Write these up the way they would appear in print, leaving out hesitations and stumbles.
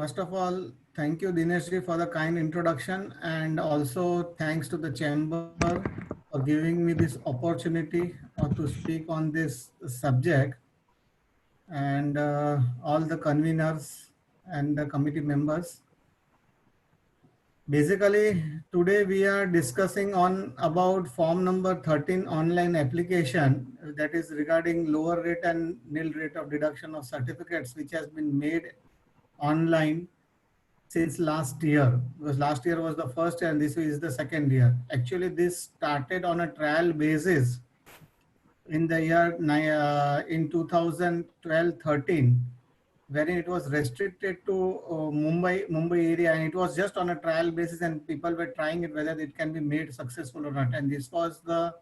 First of all, thank you, Dineshji, for the kind introduction, and also thanks to the chamber for giving me this opportunity to speak on this subject, and all the conveners and the committee members. Basically, today we are discussing on about form number 13 online application that is regarding lower rate and nil rate of deduction of certificates, which has been made online since last year, because last year was the first year and this is the second year. Actually, this started on a trial basis in the year in 2012-13, wherein it was restricted to Mumbai area, and it was just on a trial basis, and people were trying it whether it can be made successful or not. And this was the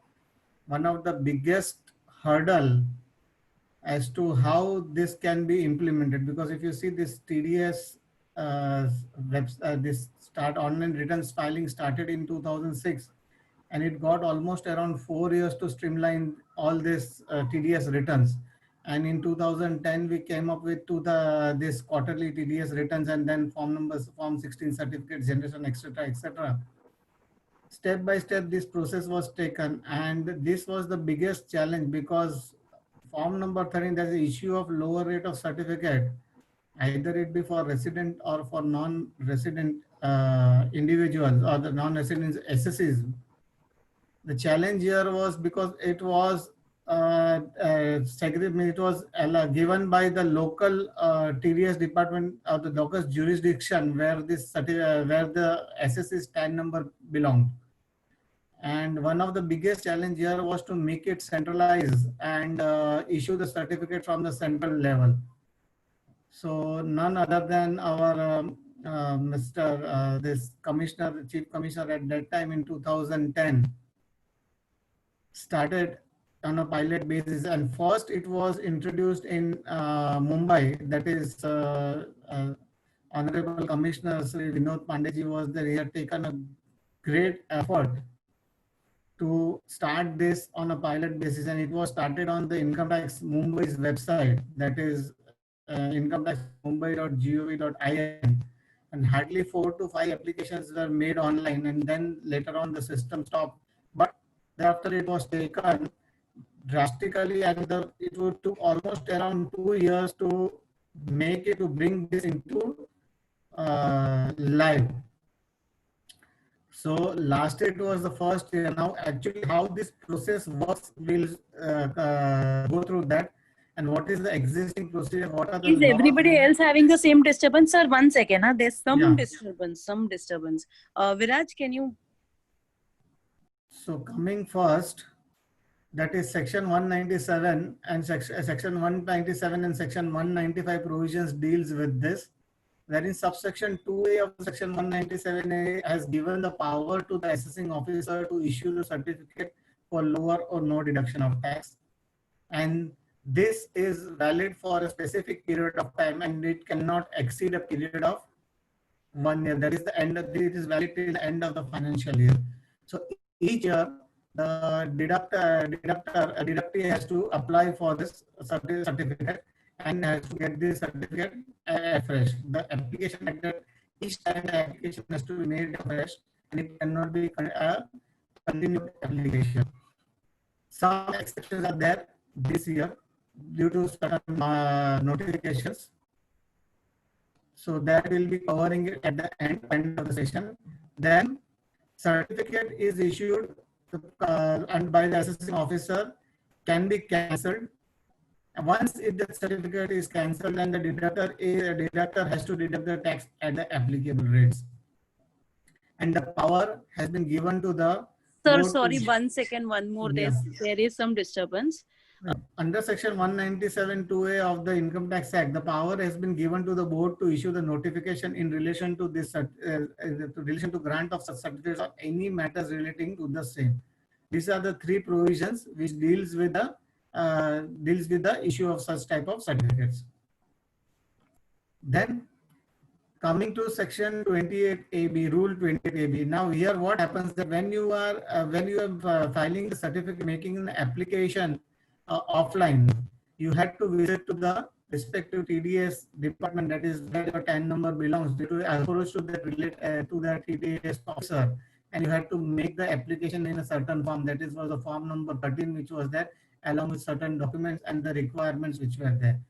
one of the biggest hurdle as to how this can be implemented, because if you see this TDS this start online returns filing started in 2006, and it got almost around 4 years to streamline all this TDS returns. And in 2010 we came up with this quarterly TDS returns, and then form 16 certificate generation, etc., etc. Step by step this process was taken, and this was the biggest challenge, because form number 13, there's the issue of lower rate of certificate, either it be for resident or for non-resident individuals or the non-resident SSEs. The challenge here was because it was it was given by the local TDS department or the local jurisdiction where where the SSE stand number belonged. And one of the biggest challenge here was to make it centralized and issue the certificate from the central level. So none other than our this commissioner, chief commissioner at that time in 2010 started on a pilot basis. And first it was introduced in Mumbai, that is Honorable Commissioner Sri Vinod Pandeyji was there. He had taken a great effort to start this on a pilot basis, and it was started on the Income Tax Mumbai's website, that is incometaxmumbai.gov.in, and hardly 4 to 5 applications were made online, and then later on the system stopped. But thereafter it was taken drastically, and it took almost around 2 years to make it, to bring this into live. So last year it was the first year. Now actually how this process works, we'll go through that, and what is the existing procedure, what are the Is everybody else having the same disturbance? Sir, 1 second. There's some disturbance, Viraj, can you? So coming first, that is section 197 and section 197 and section 195 provisions deals with this, wherein subsection 2A of section 197A has given the power to the assessing officer to issue the certificate for lower or no deduction of tax. And this is valid for a specific period of time, and it cannot exceed a period of 1 year. That is the end of it is valid till the end of the financial year. So each year the deductee has to apply for this certificate and has to get this certificate afresh. The application at that each time the application has to be made afresh, and it cannot be a continued application. Some exceptions are there this year due to certain notifications. So that will be covering it at the end of the session. Then certificate is issued and by the assessing officer can be cancelled. Once the certificate is cancelled, then the deductor has to deduct the tax at the applicable rates. And the power has been given to the Sir, sorry, 1 second, one more. Yeah. There is some disturbance. Under section 197(2)(a) of the Income Tax Act, the power has been given to the board to issue the notification in relation to this relation to grant of such certificates or any matters relating to the same. These are the 3 provisions which deals with the issue of such type of certificates. Then coming to section 28AB, rule 28AB. Now here what happens that when you are filing the certificate, making an application offline, you had to visit to the respective TDS department, that is where your TAN number belongs, due to approach to that to that TDS officer, and you had to make the application in a certain form. That is was the form number 13, which was there, along with certain documents and the requirements which were there.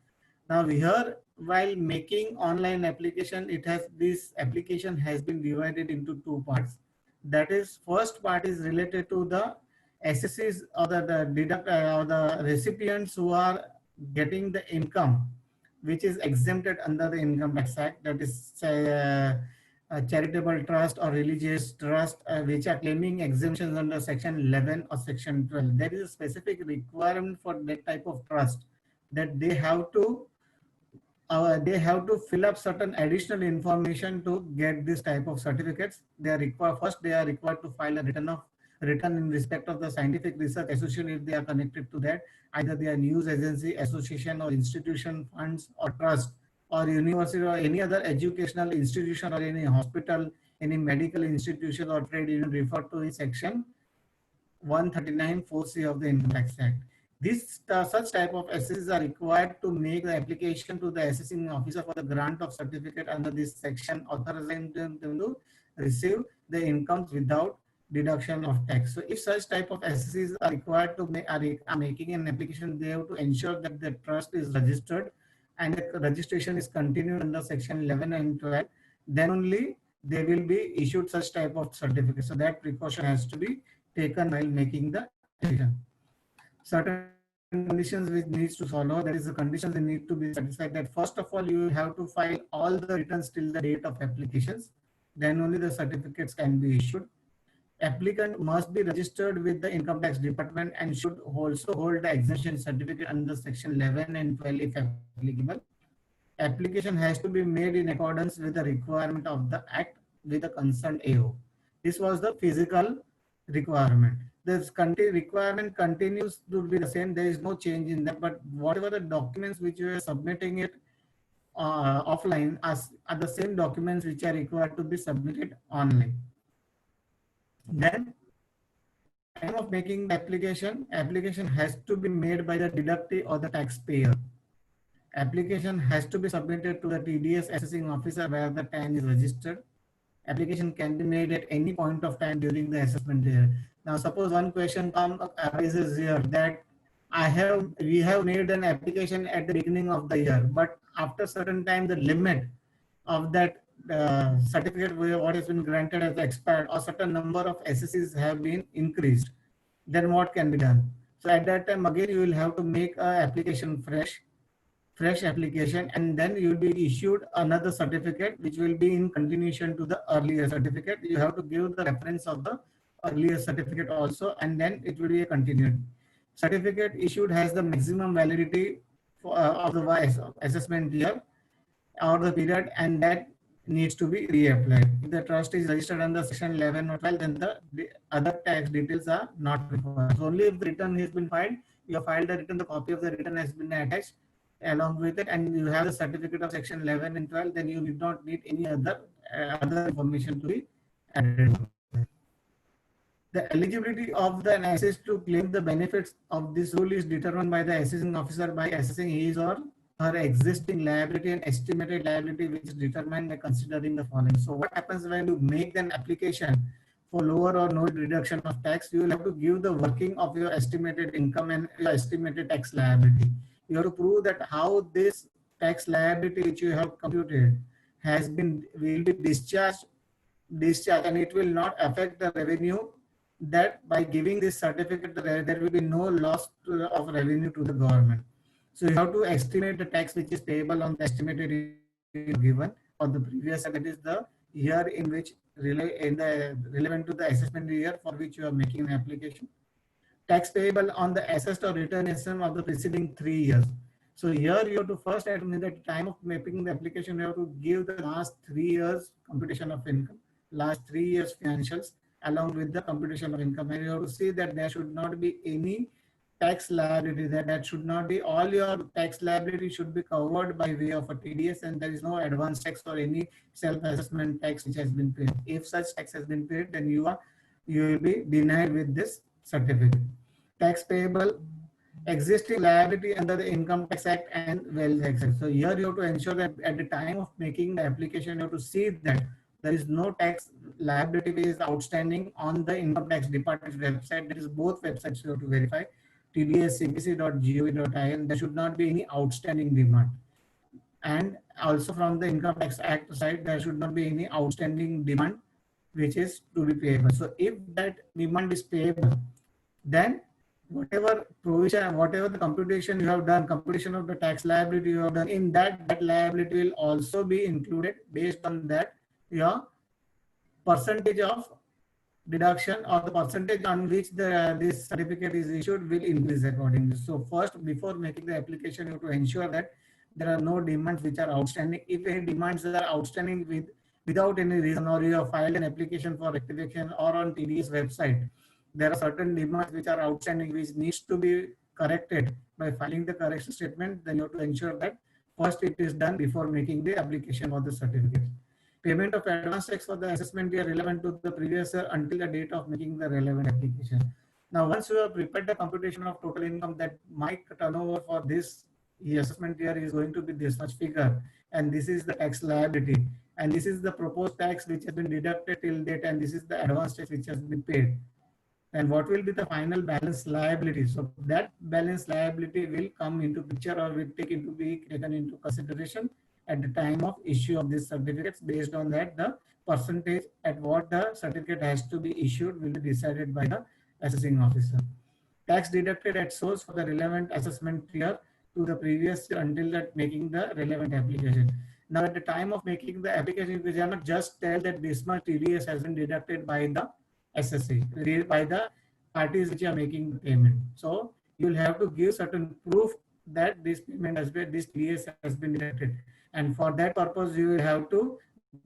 Now here, while making online application, it has this application has been divided into two parts. That is, first part is related to the assessees or the deduct or the recipients who are getting the income which is exempted under the Income Tax Act. That is a charitable trust or religious trust which are claiming exemptions under Section 11 or Section 12. There is a specific requirement for that type of trust, that they have to fill up certain additional information to get this type of certificates. They are required, first they are required to file a return in respect of the scientific research association if they are connected to that. Either they are news agency, association or institution, funds or trust or university or any other educational institution or any hospital, any medical institution or trade union referred to in section 139 4C of the Income Tax Act. This such type of assessors are required to make the application to the assessing officer for the grant of certificate under this section, authorizing them to receive the incomes without deduction of tax. So if such type of assessors are required to make are making an application, they have to ensure that the trust is registered and the registration is continued under section 11 and 12. Then only they will be issued such type of certificate. So that precaution has to be taken while making the application. Certain conditions which needs to follow, there is a conditions that need to be satisfied, that first of all you have to file all the returns till the date of applications, then only the certificates can be issued. Applicant must be registered with the Income Tax Department and should also hold the exemption certificate under section 11 and 12 if applicable. Application has to be made in accordance with the requirement of the Act with the concerned AO. This was the physical requirement. This requirement continues to be the same. There is no change in that. But whatever the documents which you are submitting it offline are the same documents which are required to be submitted online. Then, time of making the application has to be made by the deductee or the taxpayer. Application has to be submitted to the TDS assessing officer where the TAN is registered. Application can be made at any point of time during the assessment year. Now, suppose one question arises here that we have made an application at the beginning of the year, but after certain time the limit of that certificate what has been granted has expired, or certain number of assessees have been increased. Then what can be done? So at that time again you will have to make an application fresh application, and then you will be issued another certificate which will be in continuation to the earlier certificate. You have to give the reference of the earlier certificate also, and then it will be a continued. Certificate issued has the maximum validity of the assessment year or the period, and that needs to be reapplied. If the trust is registered under section 11 or 12, then the other tax details are not required. So only if the return has been filed, you have filed the return, the copy of the return has been attached along with it, and you have the certificate of section 11 and 12, then you did not need any other information to be added. The eligibility of the assessed to claim the benefits of this rule is determined by the assessing officer by assessing his or her existing liability and estimated liability, which is determined by considering the following. So what happens when you make an application for lower or no reduction of tax? You will have to give the working of your estimated income and your estimated tax liability. You have to prove that how this tax liability which you have computed will be discharged, and it will not affect the revenue. That by giving this certificate, there will be no loss of revenue to the government. So you have to estimate the tax which is payable on the estimated given for the previous year, that is the year in which relevant to the assessment year for which you are making an application. Tax payable on the assessed or return income of the preceding 3 years. So here you have to first at the time of making the application, you have to give the last 3 years computation of income, last 3 years financials along with the computation of income, and you have to see that there should not be any tax liability, that should not be, all your tax liability should be covered by way of a TDS, and there is no advance tax or any self-assessment tax which has been paid. If such tax has been paid, then you will be denied with this certificate. Tax payable existing liability under the Income Tax Act and Wealth Tax Act. So here you have to ensure that at the time of making the application, you have to see that there is no tax liability which is outstanding on the Income Tax Department website. That is both websites you have to verify, tdscbc.gov.in. There should not be any outstanding demand. And also from the Income Tax Act side, there should not be any outstanding demand which is to be payable. So if that demand is payable, then whatever provision, whatever the computation you have done, computation of the tax liability you have done, in that liability will also be included. Based on that, your percentage of deduction or the percentage on which this certificate is issued will increase accordingly. So first, before making the application, you have to ensure that there are no demands which are outstanding. If any demands are outstanding without any reason, or you have filed an application for rectification, or on TDS website, there are certain demands which are outstanding which needs to be corrected by filing the correction statement, then you have to ensure that first it is done before making the application for the certificate. Payment of advance tax for the assessment year relevant to the previous year until the date of making the relevant application. Now, once you have prepared the computation of total income, that my turnover for this assessment year is going to be this much figure, and this is the tax liability, and this is the proposed tax which has been deducted till date, and this is the advance tax which has been paid. And what will be the final balance liability? So that balance liability will come into picture, or will take into be taken into consideration at the time of issue of these certificates. Based on that, the percentage at what the certificate has to be issued will be decided by the assessing officer. Tax deducted at source for the relevant assessment year to the previous year until that making the relevant application. Now, at the time of making the application, we cannot just tell that this much TDS has been deducted by the SSC, by the parties which are making the payment. So you will have to give certain proof that this payment has been, this TDS has been deducted. And for that purpose, you will have to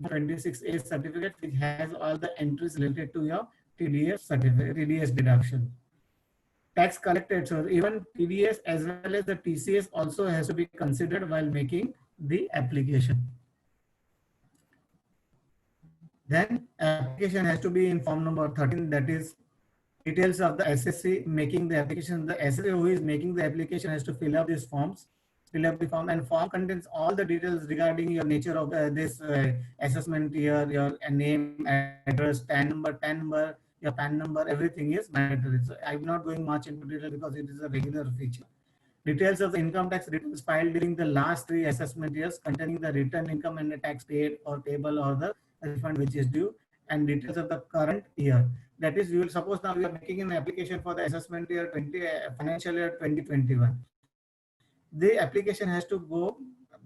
26A certificate which has all the entries related to your TDS certificate, TDS deduction. Tax collected, so even TDS as well as the TCS also has to be considered while making the application. Then application has to be in form number 13, that is details of the SSC making the application. The SSC who is making the application has to fill up these forms, fill up the form, and form contains all the details regarding your nature of this assessment year, your name, address, TAN number, your PAN number, everything is mandatory. So I'm not going much into detail because it is a regular feature. Details of the income tax returns filed during the last 3 assessment years containing the return income and the tax paid or payable or the refund which is due, and details of the current year. That is, you will suppose now you are making an application for the assessment year financial year 2021. The application has to go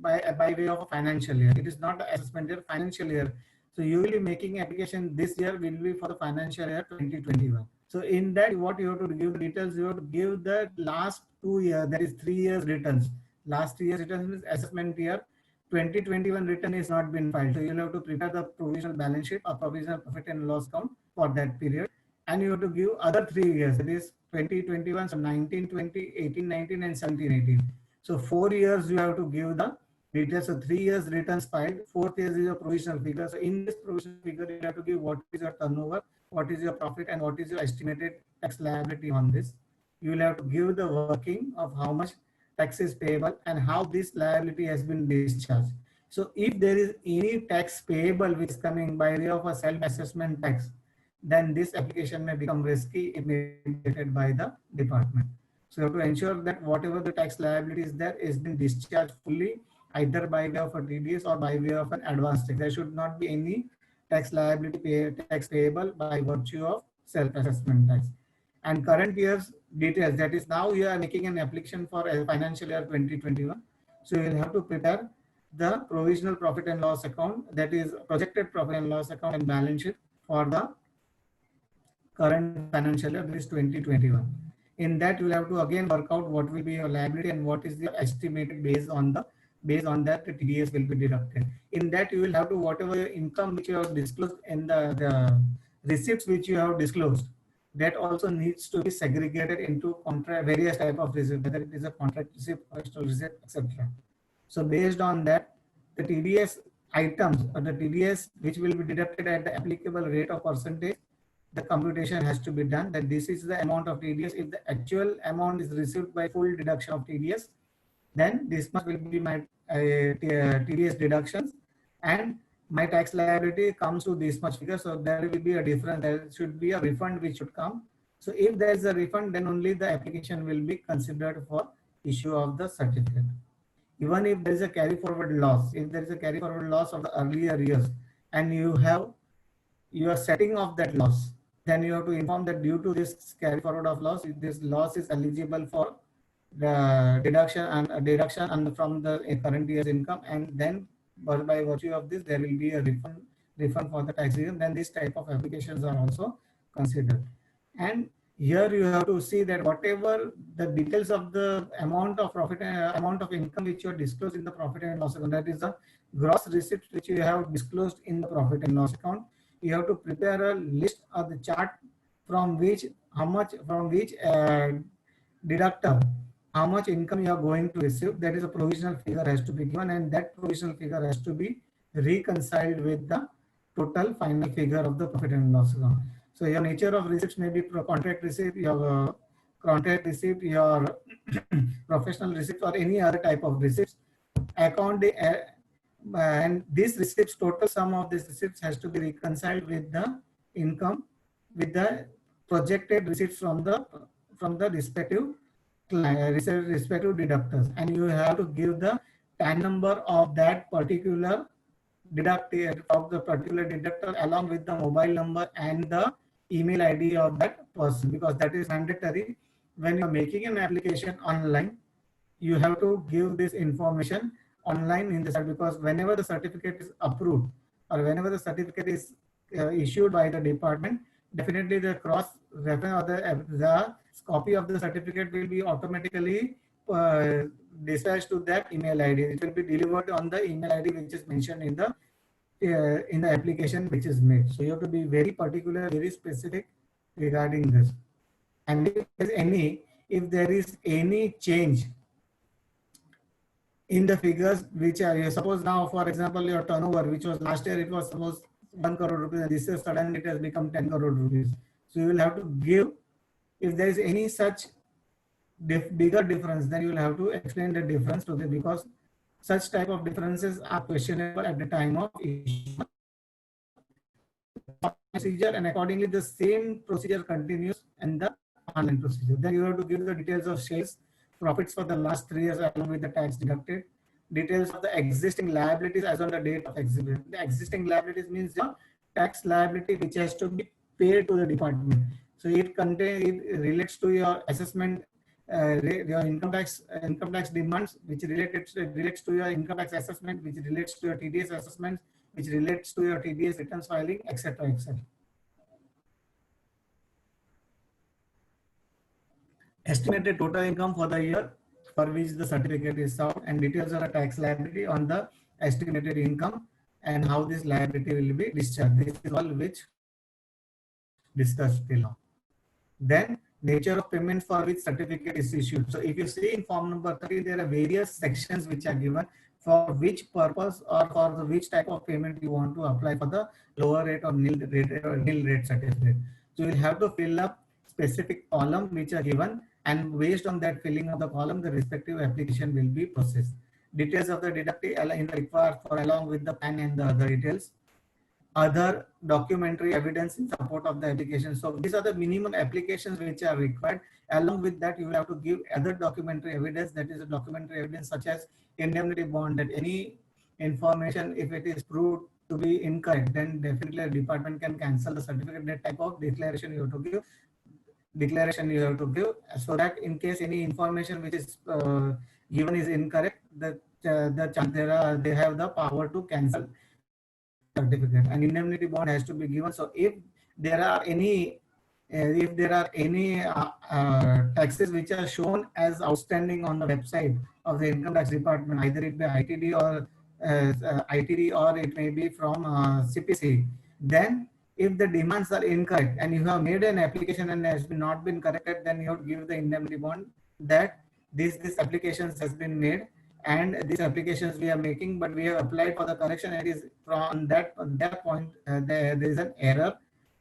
by way of a financial year. It is not assessment year, financial year. So you will be making application this year will be for the financial year 2021. So in that, what you have to give the details, you have to give the last 2 years, that is 3 years returns. Last 3 years returns means assessment year 2021 return is not been filed. So you'll have to prepare the provisional balance sheet or provisional profit and loss account for that period. And you have to give other 3 years, that is 2021, so 19, 20, 18, 19 and 17, 18. So 4 years you have to give the details. So 3 years returns filed, 4th year is your provisional figure. So in this provisional figure, you have to give what is your turnover, what is your profit, and what is your estimated tax liability on this. You will have to give the working of how much tax is payable and how this liability has been discharged. So if there is any tax payable which is coming by way of a self-assessment tax, then this application may become risky. It may be deducted by the department. So you have to ensure that whatever the tax liability is there is being discharged fully, either by way of a TDS or by way of an advance tax. There should not be any tax liability tax payable by virtue of self-assessment tax. And current year's details, that is now you are making an application for a financial year 2021. So you will have to prepare the provisional profit and loss account, that is projected profit and loss account and balance sheet for the current financial year, that is 2021. In that, you will have to again work out what will be your liability and what is the estimated based on that the TDS will be deducted. In that, you will have to whatever your income which you have disclosed in the receipts which you have disclosed, that also needs to be segregated into various type of receipt, whether it is a contract receipt, postal receipt, etc. So based on that, the TDS items or the TDS which will be deducted at the applicable rate of percentage the computation has to be done, that this is the amount of TDS. If the actual amount is received by full deduction of TDS, then this much will be my TDS deductions, and my tax liability comes to this much figure. So there will be a difference. There should be a refund which should come. So if there is a refund, then only the application will be considered for issue of the certificate. Even if there is a carry forward loss, if there is a carry forward loss of the earlier years, and you are setting off that loss, then you have to inform that due to this carry forward of loss, this loss is eligible for the deduction and from the current year's income, and then by virtue of this there will be a refund for the tax reason. Then this type of applications are also considered. And here you have to see that whatever the details of the amount of profit, amount of income which you have disclosed in the profit and loss account, that is the gross receipts which you have disclosed in the profit and loss account. You have to prepare a list of the chart from which deductor, how much income you are going to receive. That is a provisional figure has to be given, and that provisional figure has to be reconciled with the total final figure of the profit and loss account. So your nature of receipts may be contract receipt, your contract receipt, your professional receipts, or any other type of receipts. And these receipts, total sum of these receipts has to be reconciled with the income, with the projected receipts from the respective deductors, and you have to give the PAN number of that particular deductor along with the mobile number and the email ID of that person, because that is mandatory. When you are making an application online, you have to give this information online in the site, because whenever the certificate is approved or whenever the certificate is issued by the department, definitely the cross reference or the copy of the certificate will be automatically dispatched to that email ID. It will be delivered on the email ID which is mentioned in the application which is made. So you have to be very particular, very specific regarding this. And if there is any change in the figures which are, suppose now for example your turnover, which was last year it was suppose 1 crore rupees, and this year suddenly it has become 10 crore rupees. So you will have to give, if there is any such bigger difference, then you will have to explain the difference to them, because such type of differences are questionable at the time of issue procedure, and accordingly the same procedure continues in the online procedure. Then you have to give the details of sales, profits for the last 3 years along with the tax deducted, details of the existing liabilities as on the date of exhibit. The existing liabilities means the tax liability which has to be paid to the department. So it relates to your assessment, your income tax demands, which relates to your income tax assessment, which relates to your TDS assessment, which relates to your TDS returns filing, etc., etc. Estimated total income for the year for which the certificate is served, and details of the tax liability on the estimated income and how this liability will be discharged. This is all which discussed till now. Then nature of payment for which certificate is issued. So if you see in form number 30, there are various sections which are given for which purpose or for the which type of payment you want to apply for the lower rate or nil rate certificate. So you will have to fill up specific column which are given, and based on that filling of the column, the respective application will be processed. Details of the deductive in the required for along with the PAN and the other details. Other documentary evidence in support of the application. So these are the minimum applications which are required. Along with that, you will have to give other documentary evidence, that is a documentary evidence such as indemnity bond, that any information, if it is proved to be incorrect, then definitely the department can cancel the certificate. That type of declaration you have to give. So that in case any information which is given is incorrect, they have the power to cancel certificate, and indemnity bond has to be given. So if there are any taxes which are shown as outstanding on the website of the income tax department, either it be ITD or it may be from CPC, then if the demands are incorrect and you have made an application and has not been corrected, then you have to give the indemnity bond that this applications has been made, and these applications we are making, but we have applied for the correction. It is from that point there is an error,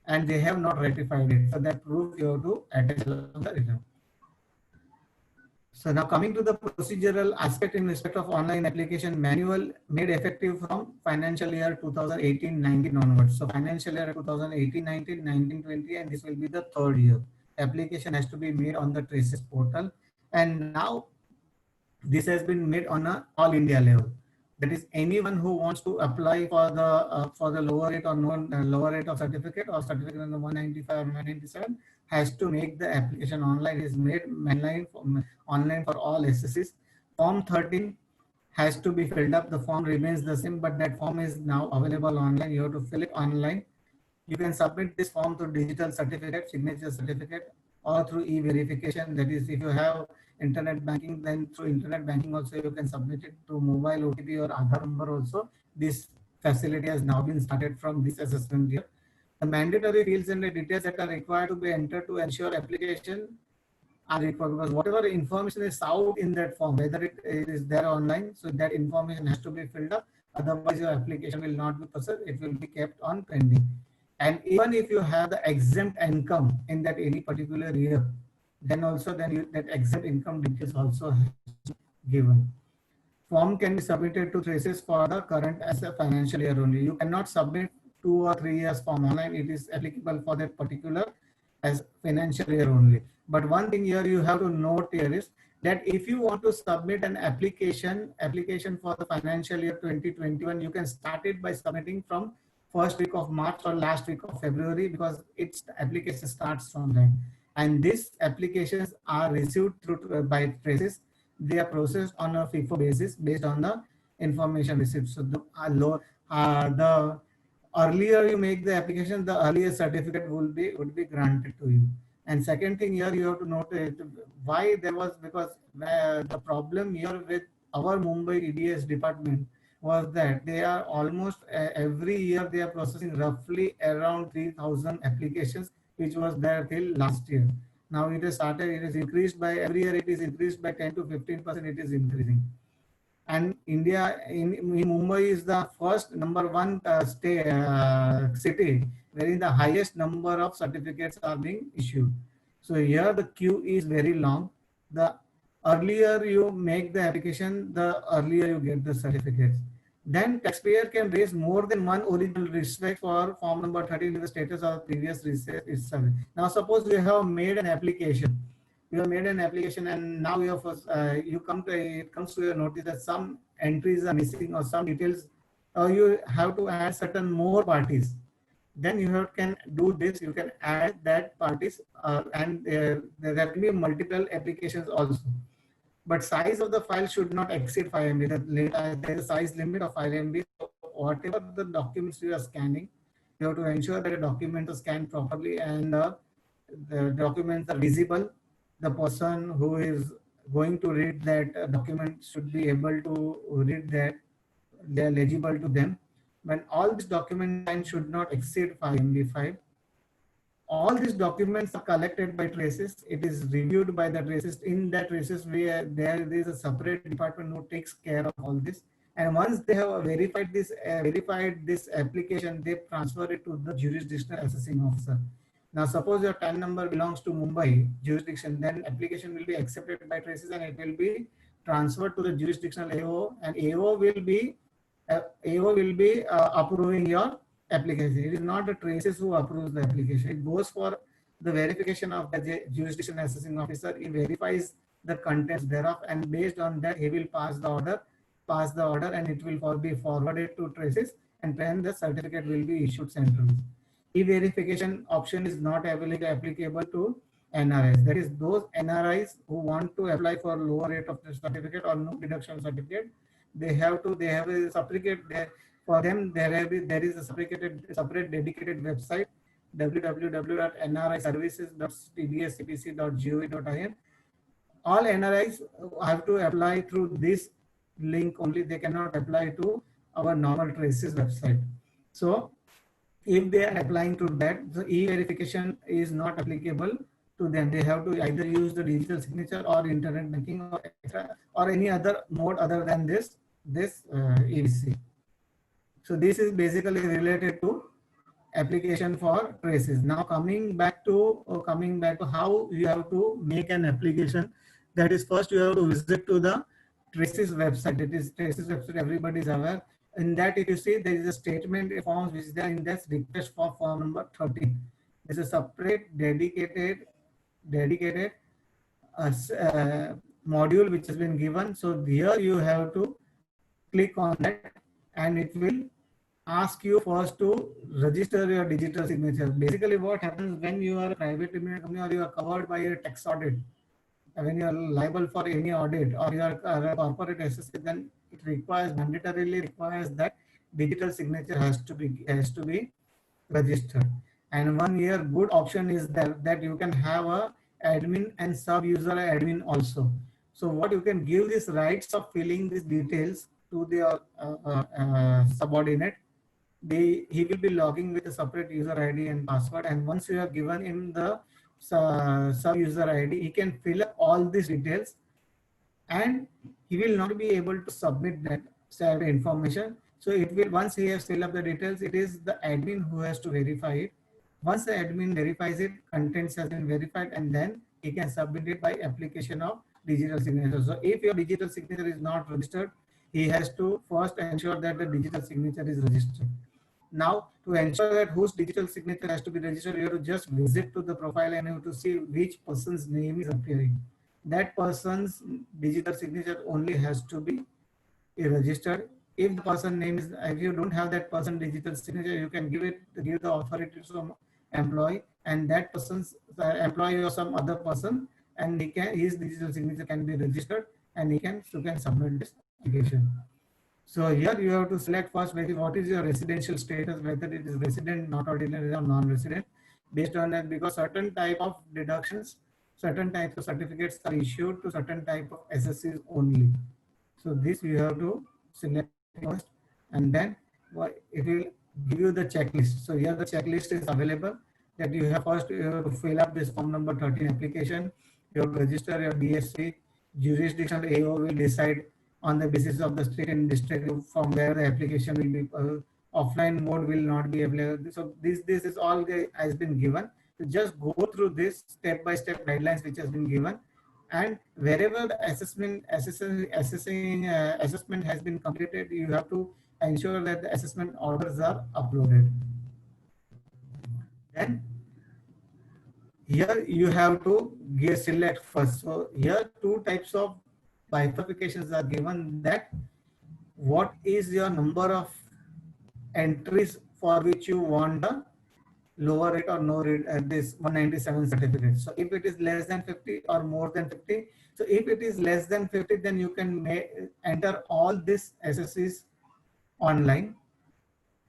and they have not ratified it. So that proof you have to attach along the return. So now coming to the procedural aspect in respect of online application manual made effective from financial year 2018-19 onwards. So financial year 2018-19, 19-20, and this will be the third year. Application has to be made on the Traces portal, and now this has been made on a all India level. That is, anyone who wants to apply for the lower rate or non lower rate of certificate or certificate on the 195 or 197 has to make the application online. It is made online for all SSCs. Form 13 has to be filled up. The form remains the same, but that form is now available online. You have to fill it online. You can submit this form through digital certificate, signature certificate, or through e-verification. That is, if you have internet banking, then through internet banking also you can submit it through mobile OTP or Aadhaar number also. This facility has now been started from this assessment year. The mandatory fields and the details that are required to be entered to ensure application are required, because whatever information is out in that form, whether it is there online, so that information has to be filled up. Otherwise, your application will not be processed. It will be kept on pending. And even if you have the exempt income in that any particular year, then also that exempt income details also has to be given. Form can be submitted to Traces for the current as a financial year only. You cannot submit 2 or 3 years form online. It is applicable for that particular as financial year only. But one thing here you have to note here is that if you want to submit an application for the financial year 2021, you can start it by submitting from first week of March or last week of February, because its application starts from then. And these applications are received through by Traces. They are processed on a FIFO basis based on the information received. So the earlier you make the application, the earlier certificate would be granted to you. And second thing here you have to note why there was, because the problem here with our Mumbai EDS department was that they are almost every year they are processing roughly around 3,000 applications, which was there till last year. Now it has started, it is increased by every year, it is increased by 10 to 15%, it is increasing. And India in Mumbai is the first number one city wherein the highest number of certificates are being issued. So here the queue is very long. The earlier you make the application, the earlier you get the certificates. Then taxpayer can raise more than one original request for form number 13 in the status of previous research. Now suppose you have made an application. You have made an application and now you have it comes to your notice that some entries are missing or some details, or you have to add certain more parties. Then you can do this. You can add that parties, and there can be multiple applications also. But size of the file should not exceed 5 MB. There is a size limit of 5 MB. So whatever the documents you are scanning, you have to ensure that the documents are scanned properly and the documents are visible. The person who is going to read that document should be able to read that they are legible to them. When all this document time should not exceed 5 MB5. All these documents are collected by Traces. It is reviewed by the Traces. In that Traces, there is a separate department who takes care of all this. And once they have verified this application, they transfer it to the jurisdictional assessing officer. Now, suppose your TAN number belongs to Mumbai jurisdiction, then application will be accepted by Traces and it will be transferred to the jurisdictional AO, and AO will be approving your application. It is not the Traces who approves the application. It goes for the verification of the jurisdiction assessing officer. He verifies the contents thereof, and based on that, he will pass the order, and it will be forwarded to Traces, and then the certificate will be issued centrally. E-verification option is not applicable to NRIs. That is, those NRIs who want to apply for lower rate of the certificate or no deduction certificate, they have a certificate there. For them, there is a separate dedicated website, www.nriservices.tdscpc.gov.in. All NRIs have to apply through this link only. They cannot apply to our normal Traces website. So if they are applying to that, the e-verification is not applicable to them. They have to either use the digital signature or internet banking or any other mode other than this EVC. So this is basically related to application for traces. Now coming back to how you have to make an application. That is, first you have to visit to the traces website. It is traces website, everybody is aware. In that, if you see, there is a statement form which is there in this request for form number 13. There's a separate dedicated module which has been given. So here you have to click on that, and it will ask you first to register your digital signature. Basically, what happens when you are a private limited company or you are covered by a tax audit, when you are liable for any audit, or you are a corporate SSA, then it mandatorily requires that digital signature has to be registered. And one here good option is that you can have a admin and sub user admin also. So what you can give this rights of filling these details to the subordinate. He will be logging with a separate user ID and password, and once you have given him the sub user ID, he can fill up all these details, and he will not be able to submit that information. So it will, once he has filled up the details, it is the admin who has to verify it. Once the admin verifies it, contents has been verified, and then he can submit it by application of digital signature. So if your digital signature is not registered, he has to first ensure that the digital signature is registered. Now, to ensure that whose digital signature has to be registered, you have to just visit to the profile and you have to see which person's name is appearing. That person's digital signature only has to be registered. If the person name is, if you don't have that person digital signature, you can give the authority to some employee, and that person's employee or some other person, and his digital signature can be registered, and you can submit this application. So here you have to select first what is your residential status, whether it is resident, not ordinary, or non-resident. Based on that, because certain type of deductions, certain types of certificates are issued to certain type of SSCs only. So this you have to select first, and then it will give you the checklist. So here the checklist is available, that you have to fill up this form number 13 application. You have to register your DSC. Jurisdiction AO will decide on the basis of the state and district from where the application will be. Offline mode will not be available. So this is all has been given. So just go through this step-by-step guidelines which has been given, and wherever the assessment has been completed, you have to ensure that the assessment orders are uploaded. Then here you have to select first. So here two types of bifurcations are given, that what is your number of entries for which you want the lower rate or no rate at this 197 certificate. So if it is less than 50 or more than 50, so if it is less than 50, then you can enter all these SSCs online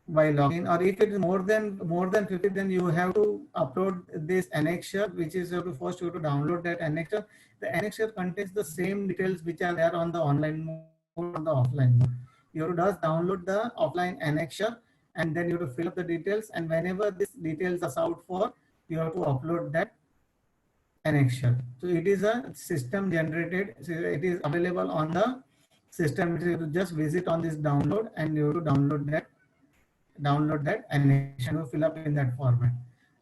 by login. Or if it is more than 50, then you have to upload this annexure, which is you have to first you have to download that annexure. The annexure contains the same details which are there on the online mode, on the offline mode. You have to just download the offline annexure, and then you have to fill up the details, and whenever these details are sought for, you have to upload that annexure. So it is a system generated, so it is available on the system. You have to just visit on this download, and you have to download that annexure, you fill up in that format.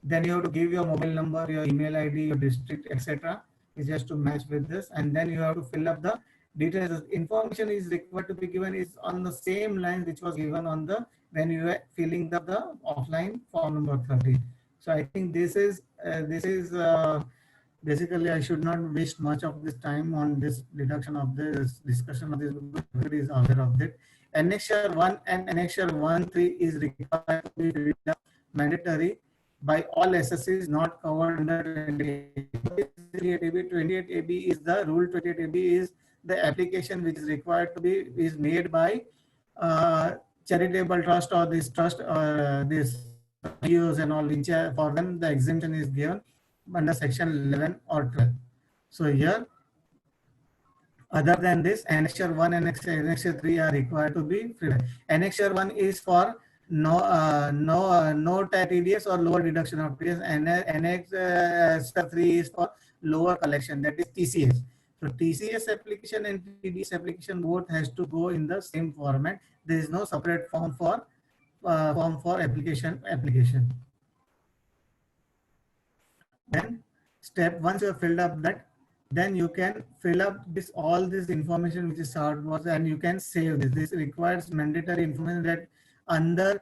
Then you have to give your mobile number, your email ID, your district, etc. is just to match with this, and then you have to fill up the details. Information is required to be given is on the same line which was given on the when you were filling the offline form number 30. So I think this is basically, I should not waste much of this time on this deduction of this discussion of this, because everybody is aware of it. Annexure 1 and Annexure 1.3 is required to be mandatory by all SSCs not covered under 28AB. 28AB is the rule. 28AB is the application which is required to be made by charitable trust or this trust this use and all, which for them the exemption is given under section 11 or 12. So here, other than this, Annexure 1 and Annexure 3 are required to be free. Annexure 1 is for no TDS or lower deduction of TDS, and Annexure 3 is for lower collection, that is TCS. So TCS application and TDS application both has to go in the same format. There is no separate form for form for application. Then once you have filled up that, then you can fill up this all this information which is sought was, and you can save this. This requires mandatory information that under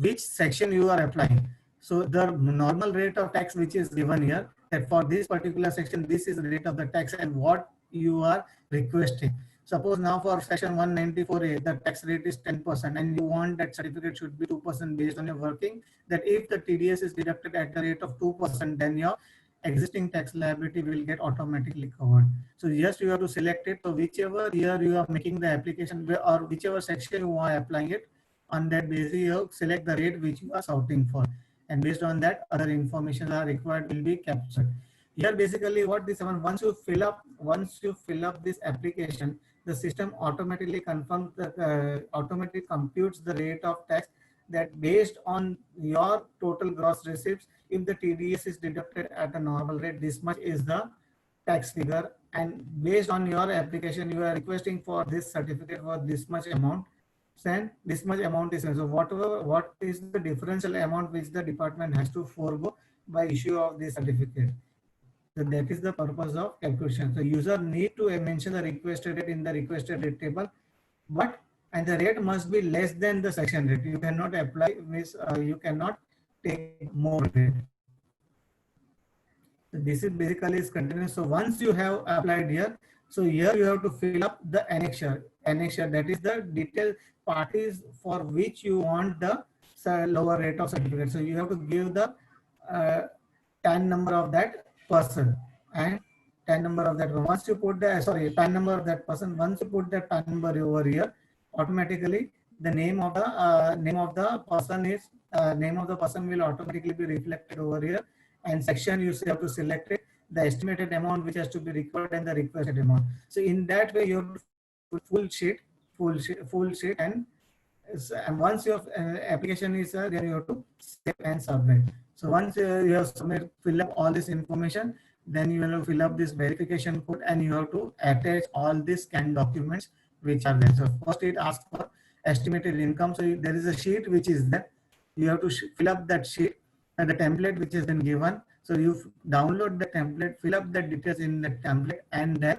which section you are applying. So the normal rate of tax which is given here, that for this particular section, this is the rate of the tax and what you are requesting. Suppose now for section 194A, the tax rate is 10% and you want that certificate should be 2% based on your working, that if the TDS is deducted at the rate of 2%, then your existing tax liability will get automatically covered. So yes, you have to select it. So whichever year you are making the application or whichever section you are applying it, on that basis you select the rate which you are sorting for, and based on that other information are required will be captured. Here basically what this one, once you fill up this application, the system automatically confirms the automatically computes the rate of tax that based on your total gross receipts, if the TDS is deducted at a normal rate, this much is the tax figure, and based on your application you are requesting for this certificate for this much amount, then this much amount is, so what is the differential amount which the department has to forego by issue of this certificate. So that is the purpose of calculation. So user need to mention the requested rate in the requested rate table, but and the rate must be less than the section rate. You cannot apply this, you cannot take more rate. So this is basically is continuous. So once you have applied here, so here you have to fill up the annexure. Annexure, that is the detailed parties for which you want the lower rate of certificate. So you have to give the PAN number of that person and PAN number of that one. Once you put the PAN number of that person, once you put that PAN number over here, automatically the name of the person will automatically be reflected over here, and section you have to select it, the estimated amount which has to be required and the requested amount. So in that way you have to full sheet, and once your application is then you have to save and submit. So once you have fill up all this information, then you will fill up this verification code and you have to attach all these scanned documents which are there. So first it asks for estimated income. So there is a sheet which is there. You have to fill up that sheet and the template which has been given. So you download the template, fill up the details in the template, and then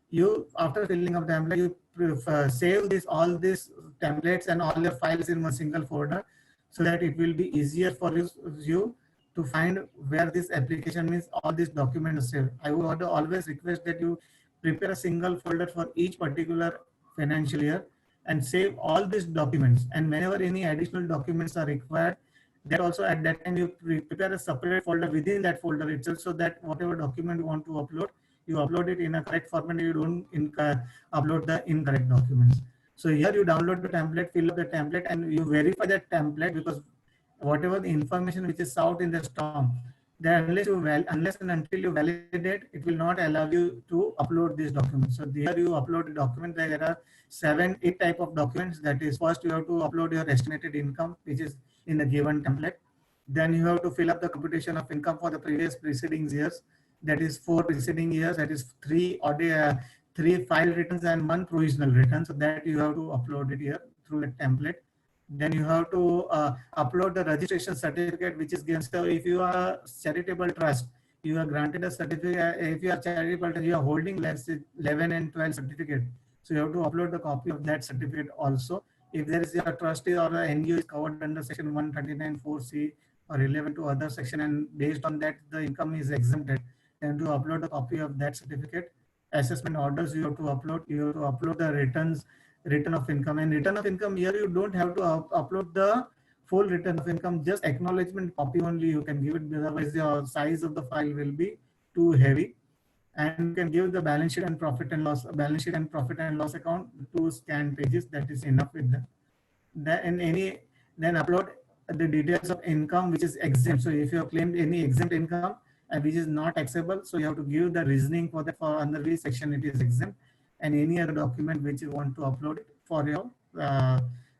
you, after filling up the template, you save all these templates and all your files in one single folder, so that it will be easier for you to find where this application means all these documents are saved. I would always request that you prepare a single folder for each particular financial year and save all these documents, and whenever any additional documents are required, that also at that time you prepare a separate folder within that folder itself, so that whatever document you want to upload, you upload it in a correct format, you don't upload the incorrect documents. So here you download the template, fill up the template, and you verify that template, because whatever the information which is out in the STOM, then unless and until you validate, it will not allow you to upload these documents. So here you upload the document. There are 7-8 type of documents. That is, first you have to upload your estimated income, which is in the given template. Then you have to fill up the computation of income for the preceding years. That is 4 preceding years. That is 3 file returns and 1 provisional return. So that you have to upload it here through the template. Then you have to upload the registration certificate which is given. So if you are a charitable trust, you are granted a certificate. If you are charitable, you are holding, let's say, 11 and 12 certificate. So you have to upload the copy of that certificate also. If there is a trustee or an NGO is covered under section 139(4)(c) or 11 to other section, and based on that the income is exempted, then to upload a copy of that certificate. Assessment orders you have to upload. You have to upload the return of income. And return of income, here you don't have to upload the full return of income, just acknowledgement copy only you can give it, otherwise the size of the file will be too heavy. And you can give the balance sheet and profit and loss account, 2 scanned pages. That is enough with that. Then upload the details of income which is exempt. So if you have claimed any exempt income and which is not taxable, so you have to give the reasoning for that, for under which section it is exempt, and any other document which you want to upload for your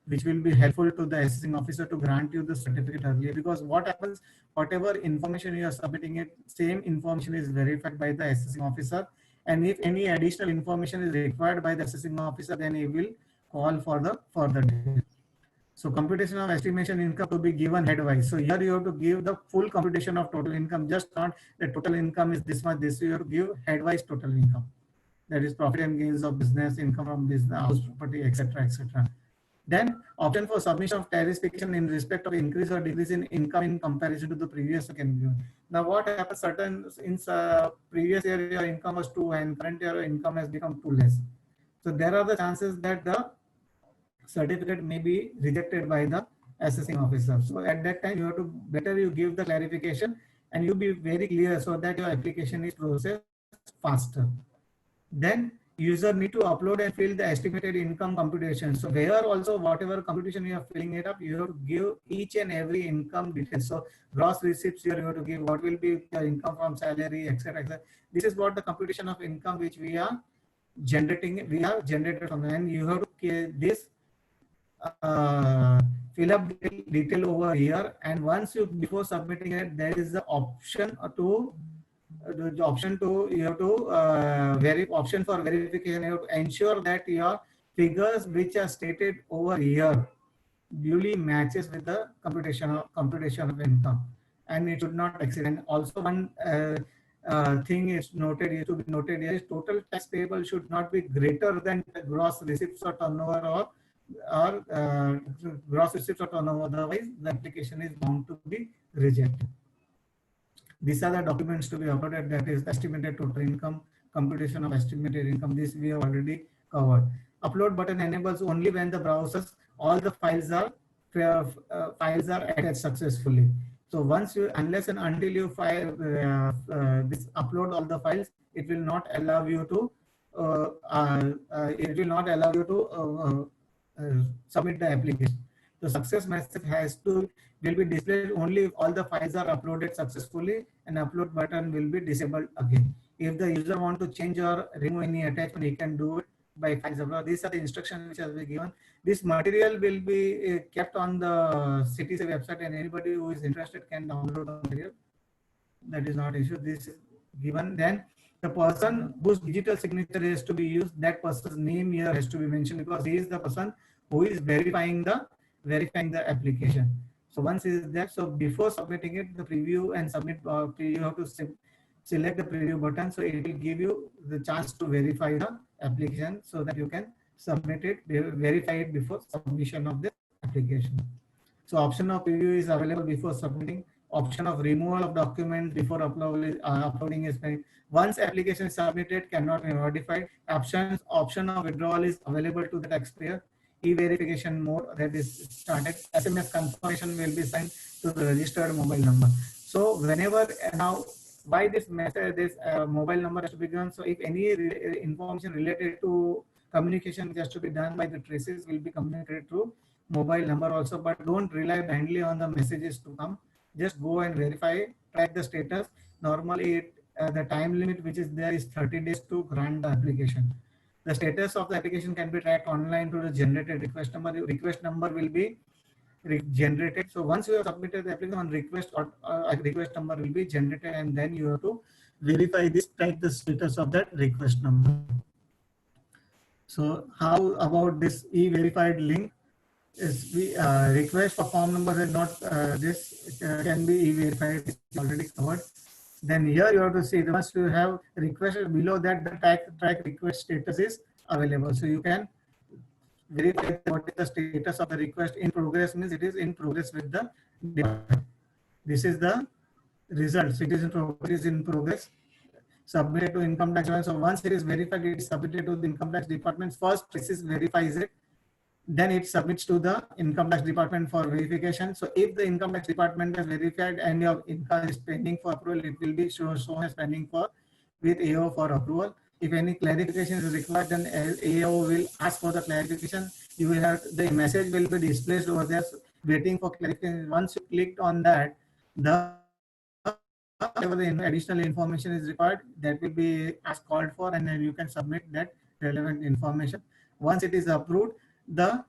which will be helpful to the assessing officer to grant you the certificate earlier. Because what happens, whatever information you are submitting, it same information is verified by the assessing officer, and if any additional information is required by the assessing officer, then he will call for the further detail. So computation of estimation income to be given headwise. So here you have to give the full computation of total income, just not the total income is this much, this you have to give headwise total income. That is profit and gains of business, income from business, house property, etc., etc. Then option for submission of tarification in respect of increase or decrease in income in comparison to the previous year can be given. Now what happens, certain in previous year your income was 2 and current year your income has become 2 less. So there are the chances that the certificate may be rejected by the assessing officer. So at that time you have to better you give the clarification and you be very clear so that your application is processed faster. Then user need to upload and fill the estimated income computation. So where also whatever computation you are filling it up, you have to give each and every income details. So gross receipts here you have to give what will be the income from salary, etc., etc. This is what the computation of income which we are generating. We have generated from, and you have to this fill up detail over here. And once you before submitting it, there is the option to you have to option for verification. You have to ensure that your figures which are stated over here duly matches with the computation of income, and it should not exceed. And also one thing is noted is to be noted here is total tax payable should not be greater than the gross receipts or turnover or gross receipts or turnover. Otherwise, the application is bound to be rejected. These are the documents to be uploaded, that is estimated total income, computation of estimated income. This we have already covered. Upload button enables only when the browsers, all the files are attached successfully. So once you, unless and until you file this upload all the files, it will not allow you to submit the application. The success message will be displayed only if all the files are uploaded successfully, and upload button will be disabled again. If the user want to change or remove any attachment, he can do it by files upload. These are the instructions which has been given. This material will be kept on the CTC website, and anybody who is interested can download the material. That is not issue. This is given. Then the person whose digital signature is to be used, that person's name here has to be mentioned, because he is the person who is verifying the application. So once it is there, so before submitting it, the preview and submit you have to select the preview button. So it will give you the chance to verify the application so that you can submit it, verify it before submission of the application. So option of preview is available before submitting. Option of removal of document before uploading is made. Once application is submitted, cannot be modified. Option of withdrawal is available to the taxpayer. E-verification mode, that is started. SMS confirmation will be sent to the registered mobile number. So whenever now, why this message, this mobile number has to be given. So if any information related to communication which has to be done by the traces will be communicated through mobile number also, but don't rely blindly on the messages to come. Just go and verify, track the status. Normally, the time limit which is there is 30 days to grant the application. The status of the application can be tracked online to the generated request number. The request number will be generated. So once you have submitted the application, on request or request number will be generated, and then you have to verify this, track the status of that request number. So how about this e-verified link? Is we request for form number is not can be e-verified, already covered. Then here you have to see, once you have requested, below that the track request status is available. So you can verify what is the status of the request. In progress means it is in progress with the department. This is the results. It is in progress. Submitted to income tax. So once it is verified, it is submitted to the income tax department. First, TRACES verifies it. Then it submits to the income tax department for verification. So if the income tax department has verified and your income is pending for approval, it will be shown as pending for with AO for approval. If any clarification is required, then AO will ask for the clarification. You will have the message will be displayed over there waiting for clarification. Once you clicked on that, whatever the additional information is required, that will be as called for, and then you can submit that relevant information. Once it is approved, the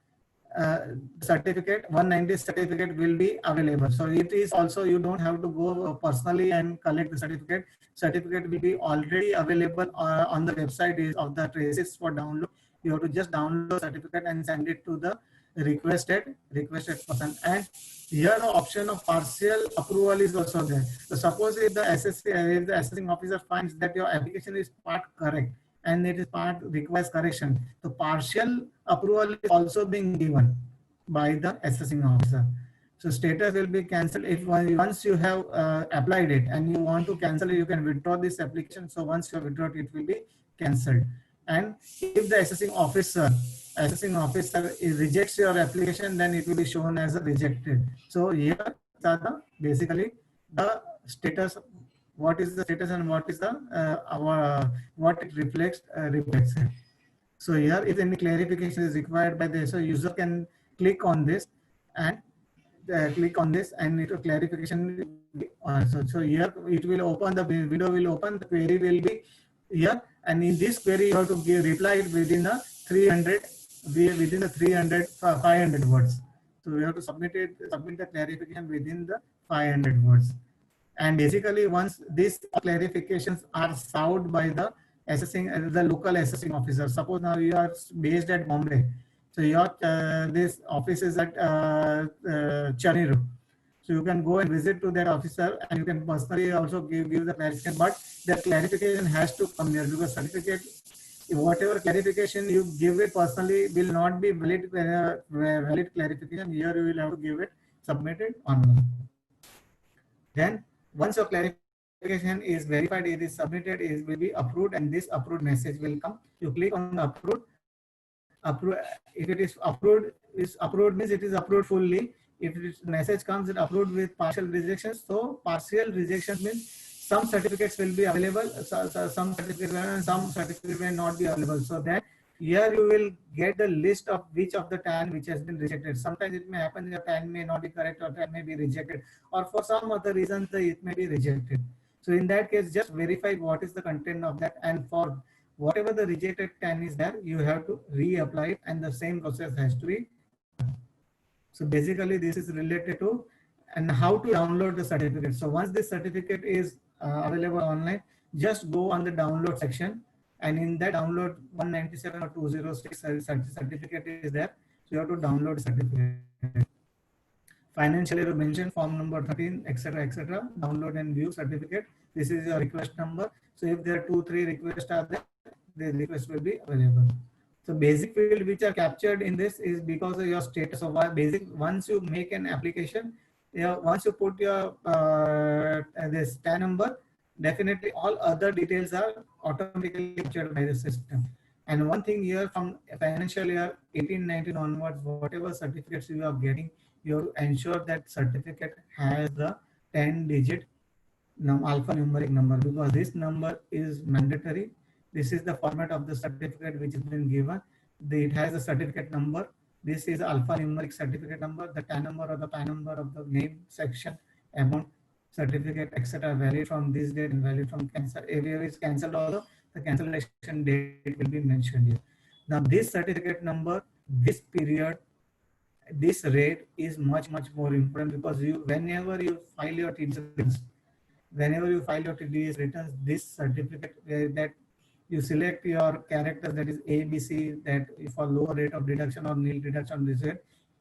certificate 190 certificate will be available. So it is also, you don't have to go personally and collect the certificate. Certificate will be already available on the website of the TRACES for download. You have to just download the certificate and send it to the requested person, and here the option of partial approval is also there. So suppose if the if the assessing officer finds that your application is part correct and it is part requires correction, the partial approval is also being given by the assessing officer. So status will be cancelled if once you have applied it and you want to cancel it, you can withdraw this application. So once you withdraw it, it will be cancelled. And if the assessing officer rejects your application, then it will be shown as a rejected. So here are the basically the status. What is the status and what is the what it reflects it. So here, if any clarification is required by the user can click on this and it will clarification. So here it will open, the window will open, the query will be here, and in this query you have to give reply it within the 500 words. So we have to submit the clarification within the 500 words. And basically, once these clarifications are served by the local assessing officer, suppose now you are based at Bombay, so your this office is at Chaniru. So you can go and visit to that officer, and you can personally also give the clarification. But the clarification has to come here, because certificate, whatever clarification you give it personally will not be valid clarification. Here you will have to give it submitted online. Then once your clarification is verified, it is submitted, it will be approved, and this approved message will come. You click on approve. If it is approved means it is approved fully. If this message comes it approved with partial rejections, so partial rejections means some certificates will be available, some certificates and some certificates may not be available. So then here you will get the list of which of the TAN which has been rejected. Sometimes it may happen your TAN may not be correct, or TAN may be rejected, or for some other reasons it may be rejected. So in that case, just verify what is the content of that, and for whatever the rejected TAN is there, you have to reapply it, and the same process has to be done. So basically this is related to and how to download the certificate. So once this certificate is available online, just go on the download section, and in that download 197 or 206 certificate is there. So you have to download certificate. Financial year mentioned, form number 13, etc., etc. Download and view certificate. This is your request number. So if there are 2-3 requests are there, the request will be available. So basic field which are captured in this is because of your status of basic. Once you make an application, once you put your this TAN number, definitely all other details are automatically captured by the system. And one thing here, from financial year 18-19 onwards, whatever certificates you are getting, you have to ensure that certificate has the 10-digit alphanumeric number, because this number is mandatory. This is the format of the certificate which has been given. It has a certificate number. This is alphanumeric certificate number, the TAN number or the PAN number of the name, section, amount, certificate, etc. valid from this date and valid from cancel. If it is cancelled also, the cancellation date will be mentioned here. Now this certificate number, this period, this rate is much more important, because whenever you file your TDS returns, this certificate that you select your characters, that is ABC, that for lower rate of deduction or nil deduction result,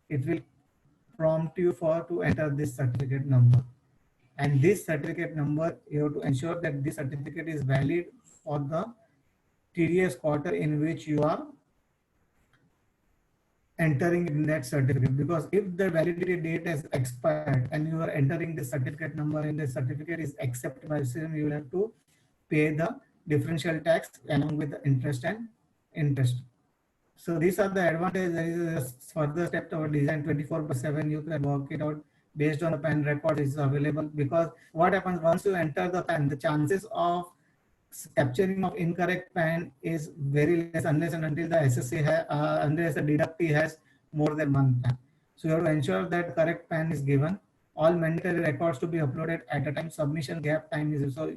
it will prompt you to enter this certificate number. And this certificate number, you have to ensure that this certificate is valid for the TDS quarter in which you are entering in that certificate. Because if the validity date has expired and you are entering the certificate number and the certificate is accepted by the system, you will have to pay the differential tax along with the interest and interest. So these are the advantages. There is a further step toward design 24/7. You can work it out based on the PAN record is available. Because what happens once you enter the PAN, the chances of capturing of incorrect PAN is very less, unless and until the SSC unless the deductee has more than one PAN. So you have to ensure that correct PAN is given. All mandatory records to be uploaded at a time. Submission gap time is so.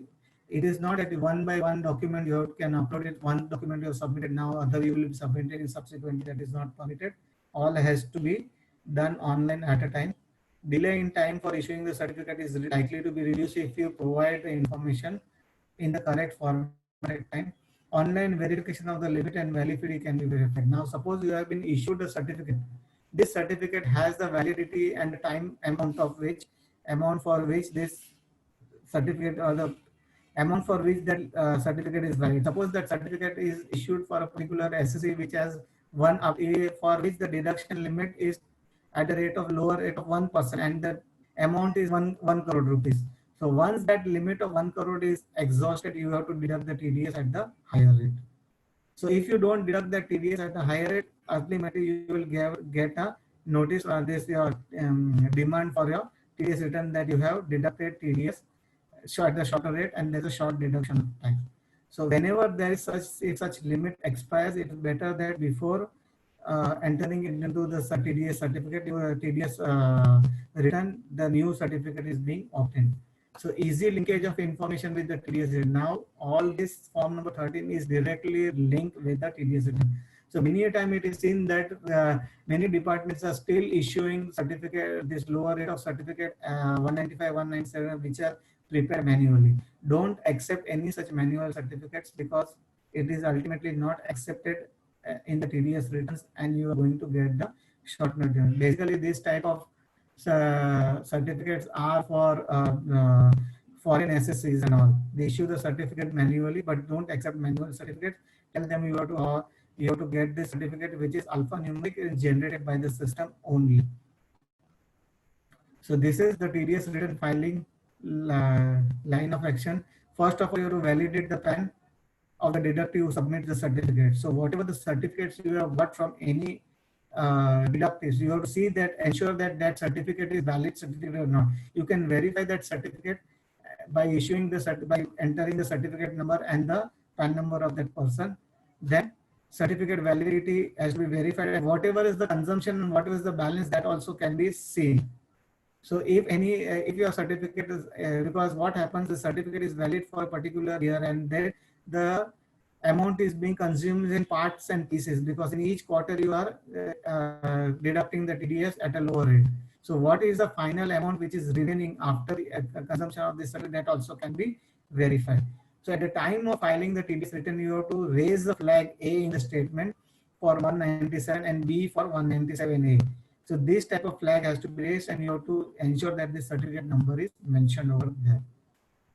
It is not at one by one document you can upload it. One document you have submitted now, other you will be submitted in subsequently. That is not permitted. All has to be done online at a time. Delay in time for issuing the certificate is likely to be reduced if you provide the information in the correct format time. Online verification of the limit and validity can be verified. Now, suppose you have been issued a certificate this certificate has the validity and the time amount for which this certificate or the amount for which that certificate is valid. Suppose that certificate is issued for a particular SSC which has for which the deduction limit is at a rate of lower rate of 1% and the amount is 1 crore rupees. So once that limit of 1 crore is exhausted, you have to deduct the TDS at the higher rate. So if you don't deduct the TDS at the higher rate, ultimately you will get a notice or this your demand for your TDS return that you have deducted TDS at the shorter rate and there's a short deduction of tax. So whenever there is if such limit expires, it is better that before entering it into the TDS certificate, your TDS return, the new certificate is being obtained. So easy linkage of information with the TDS return. Now all this form number 13 is directly linked with the TDS return. So many a time it is seen that many departments are still issuing certificate, this lower rate of certificate 195, 197, which are prepared manually. Don't accept any such manual certificates because it is ultimately not accepted in the TDS returns and you are going to get the short return. Basically, this type of certificates are for foreign SSCs and all. They issue the certificate manually, but don't accept manual certificates. Tell them you have to get this certificate which is alphanumeric is generated by the system only. So this is the TDS return filing line of action. First of all, you have to validate the PAN of the deductee who submits the certificate. So whatever the certificates you have got from any deductees, you have to see that, ensure that that certificate is valid certificate or not. You can verify that certificate by issuing by entering the certificate number and the PAN number of that person. Then certificate validity has to be verified, and whatever is the consumption and whatever is the balance, that also can be seen. So if your certificate is because what happens, the certificate is valid for a particular year and then the amount is being consumed in parts and pieces, because in each quarter you are deducting the TDS at a lower rate. So what is the final amount which is remaining after the consumption of this certificate, that also can be verified. So at the time of filing the TDS return, you have to raise the flag A in the statement for 197 and B for 197A. So this type of flag has to be raised and you have to ensure that the certificate number is mentioned over there.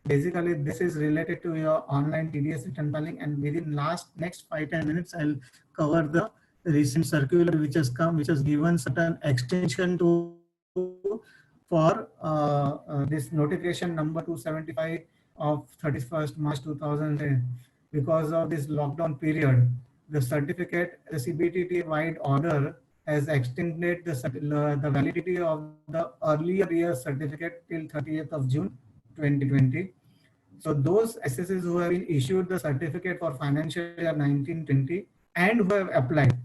Basically, this is related to your online TDS return filing, and within next 5-10 minutes, I'll cover the recent circular which has come, which has given certain extension to for this notification number 275 of 31st March 2010. Because of this lockdown period, the certificate, the CBTT wide order has extended the validity of the earlier year certificate till 30th of June 2020. So those SSCs who have been issued the certificate for financial year 1920 and who have applied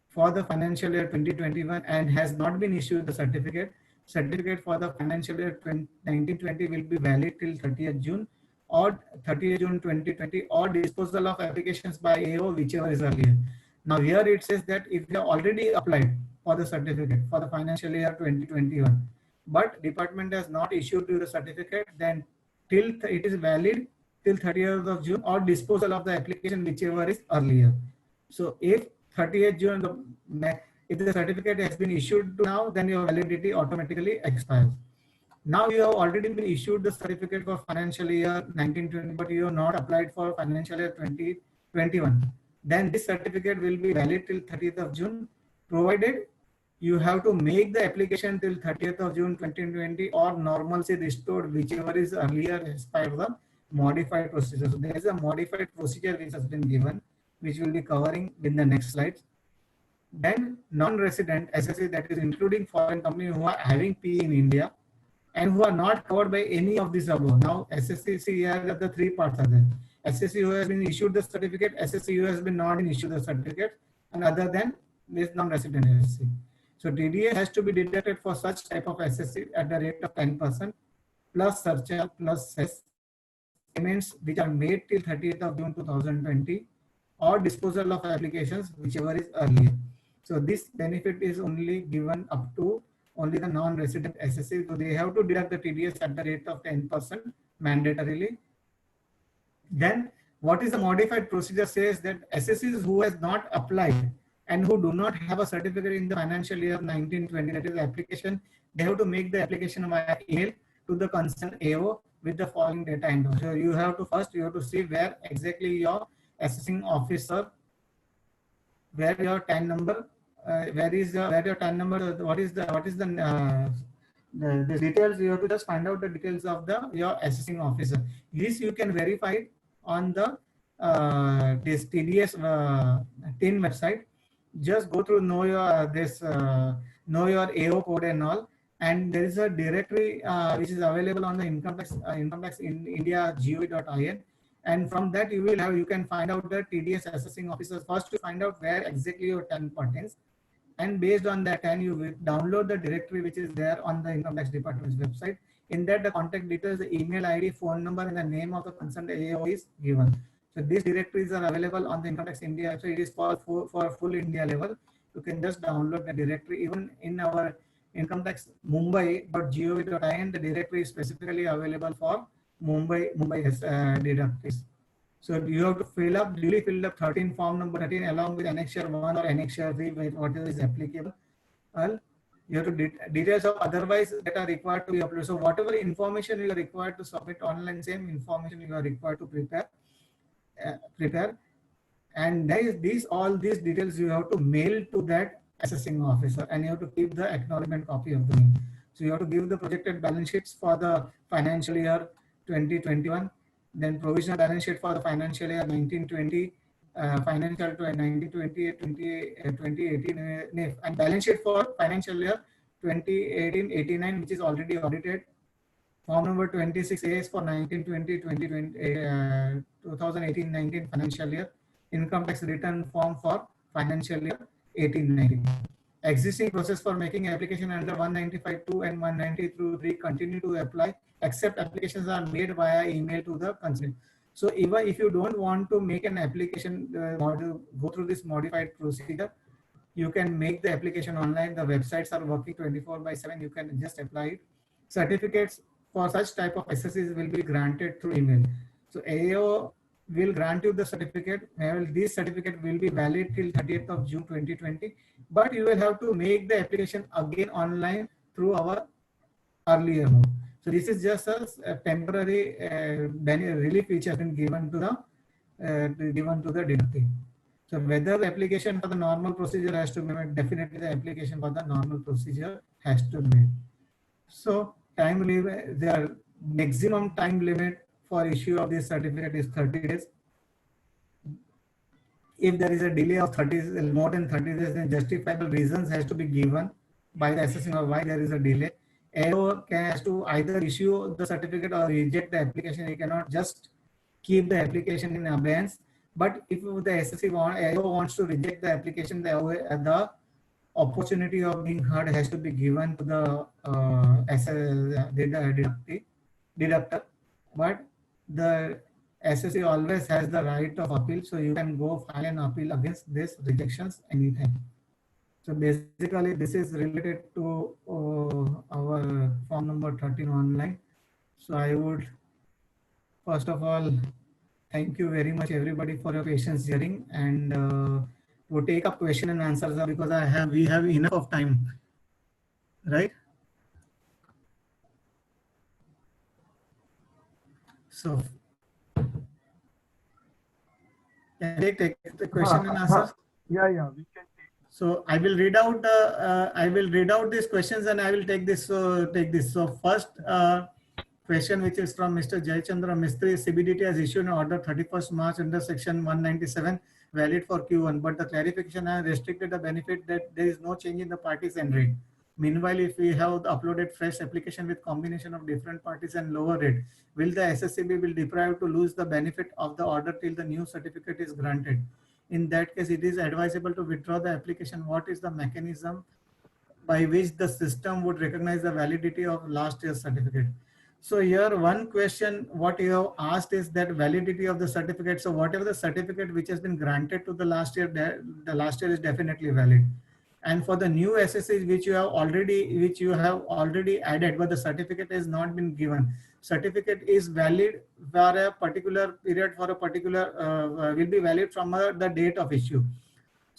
for the financial year 2021 and has not been issued the certificate for the financial year 1920 will be valid till 30th June or 30th June 2020, or disposal of applications by AO, whichever is earlier. Now here it says that if you have already applied for the certificate for the financial year 2021, but department has not issued you the certificate, then till it is valid till 30th of June, or disposal of the application, whichever is earlier. So if 30th June, if the certificate has been issued now, then your validity automatically expires. Now you have already been issued the certificate for financial year 1920, but you have not applied for financial year 2021. Then this certificate will be valid till 30th of June, provided you have to make the application till 30th of June 2020 or normalcy restored, whichever is earlier as per the modified procedure. So there is a modified procedure which has been given, which will be covering in the next slides. Then non-resident SSC, that is including foreign companies who are having P in India and who are not covered by any of these above. Now SSC, here the three parts are there. SSC who has been issued the certificate, SSC who has been not been issued the certificate, and other than this non-resident SSC. So TDS has to be deducted for such type of SSC at the rate of 10% plus surcharge plus cess payments which are made till 30th of June 2020, or disposal of applications, whichever is earlier. So this benefit is only given up to only the non-resident SSC. So they have to deduct the TDS at the rate of 10% mandatorily. Then what is the modified procedure says that SSCs who has not applied and who do not have a certificate in the financial year 1920, that is the application, they have to make the application via email to the concerned AO with the following data entry. So you have to first, you have to see where exactly your assessing officer, where your TAN number, where your TAN number, what is the details. You have to just find out the details of your assessing officer. This you can verify it on the this TDS TIN website. Just go through know your know your AO code and all, and there is a directory which is available on the income tax in India gov.in, and from that you can find out the TDS assessing officers. First to find out where exactly your TAN pertains, and based on that TAN you will download the directory which is there on the income tax department's website. In that the contact details, the email ID, phone number, and the name of the concerned AO is given. So these directories are available on the Income Tax India. So it is for full India level. You can just download the directory. Even in our Income Tax Mumbai.gov.in, the directory is specifically available for Mumbai deductees. So you have to duly fill up 13 form number 13 along with annexure 1 or annexure 3, whatever is applicable. You have to details of otherwise that are required to be uploaded. So whatever information you are required to submit online, same information you are required to prepare, and all these details you have to mail to that assessing officer, and you have to keep the acknowledgement copy of the name. So you have to give the projected balance sheets for the financial year 2021, then provisional balance sheet for the financial year 1920, financial to 1920, 2018, and balance sheet for financial year 2018-89, which is already audited. Form number 26A is for 2018-19 financial year. Income tax return form for financial year 18-19. Existing process for making application under 195(2) and 193 continue to apply, except applications are made via email to the concerned. So even if you don't want to make an application, go through this modified procedure, you can make the application online. The websites are working 24/7. You can just apply it. Certificates for such type of SSCs will be granted through email. So AO will grant you the certificate. This certificate will be valid till 30th of June 2020, but you will have to make the application again online through our earlier mode. So this is just a temporary relief which has been given to the deductee. So whether the application for the normal procedure has to be made, definitely the application for the normal procedure has to be made. So time limit, the maximum time limit for issue of this certificate is 30 days. If there is a delay of more than 30 days, then justifiable reasons has to be given by the assessing of why there is a delay. AO has to either issue the certificate or reject the application. He cannot just keep the application in abeyance. But if the AO wants to reject the application, the opportunity of being heard has to be given to the deductor. But the SSC always has the right of appeal, so you can go file an appeal against these rejections anytime. So basically, this is related to our form number 13 online. So I would first of all thank you very much everybody for your patience hearing, and we'll take up question and answers because we have enough of time, right? So can I take the question and answers? Yeah, we can take. So I will read out these questions and I will take this. So first question, which is from Mr. Jayachandra Mistry. CBDT has issued an order 31st March under section 197 valid for Q1, but the clarification has restricted the benefit that there is no change in the parties and rate. Meanwhile, if we have uploaded fresh application with combination of different parties and lower rate, will the SSCB will deprive to lose the benefit of the order till the new certificate is granted? In that case, it is advisable to withdraw the application. What is the mechanism by which the system would recognize the validity of last year's certificate? So here one question what you have asked is that validity of the certificate. So whatever the certificate which has been granted to the last year is definitely valid. And for the new SSCs which you have already added, but the certificate has not been given, certificate is valid for a particular period, for a particular will be valid from the date of issue.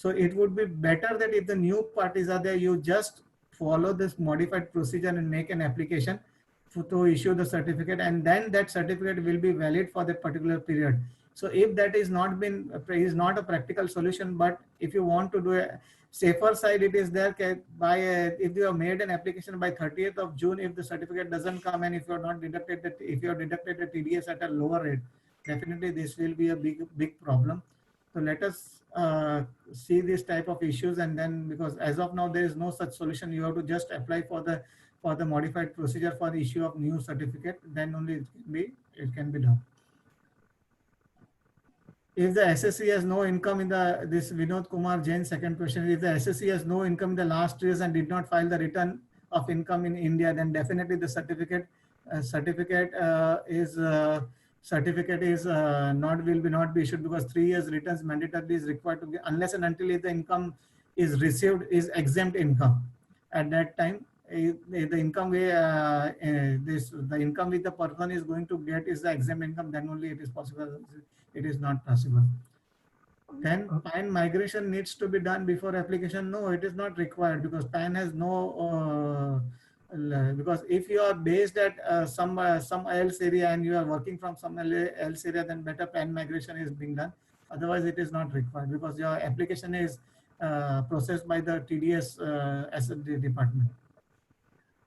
So it would be better that if the new parties are there, you just follow this modified procedure and make an application to issue the certificate, and then that certificate will be valid for that particular period. So if that is not a practical solution, but if you want to do a safer side, it is there if you have made an application by 30th of June, if the certificate doesn't come and if you are deducted the TDS at a lower rate, definitely this will be a big problem. So let us see this type of issues, and then, because as of now there is no such solution, you have to just apply for the modified procedure for the issue of new certificate, then only it can be done. If the SSC has no income in this Vinod Kumar Jain second question, if the SSC has no income in the last years and did not file the return of income in India, then definitely the certificate is not be issued, because 3 years returns mandatorily is required to be, unless and until the income is received is exempt income. At that time, the income the income which the person is going to get is the exempt income, then only it is possible. It is not possible. Then PAN migration needs to be done before application. No, it is not required, because PAN has no because if you are based at some else area and you are working from some else area, then better PAN migration is being done. Otherwise, it is not required, because your application is processed by the TDS SMD department.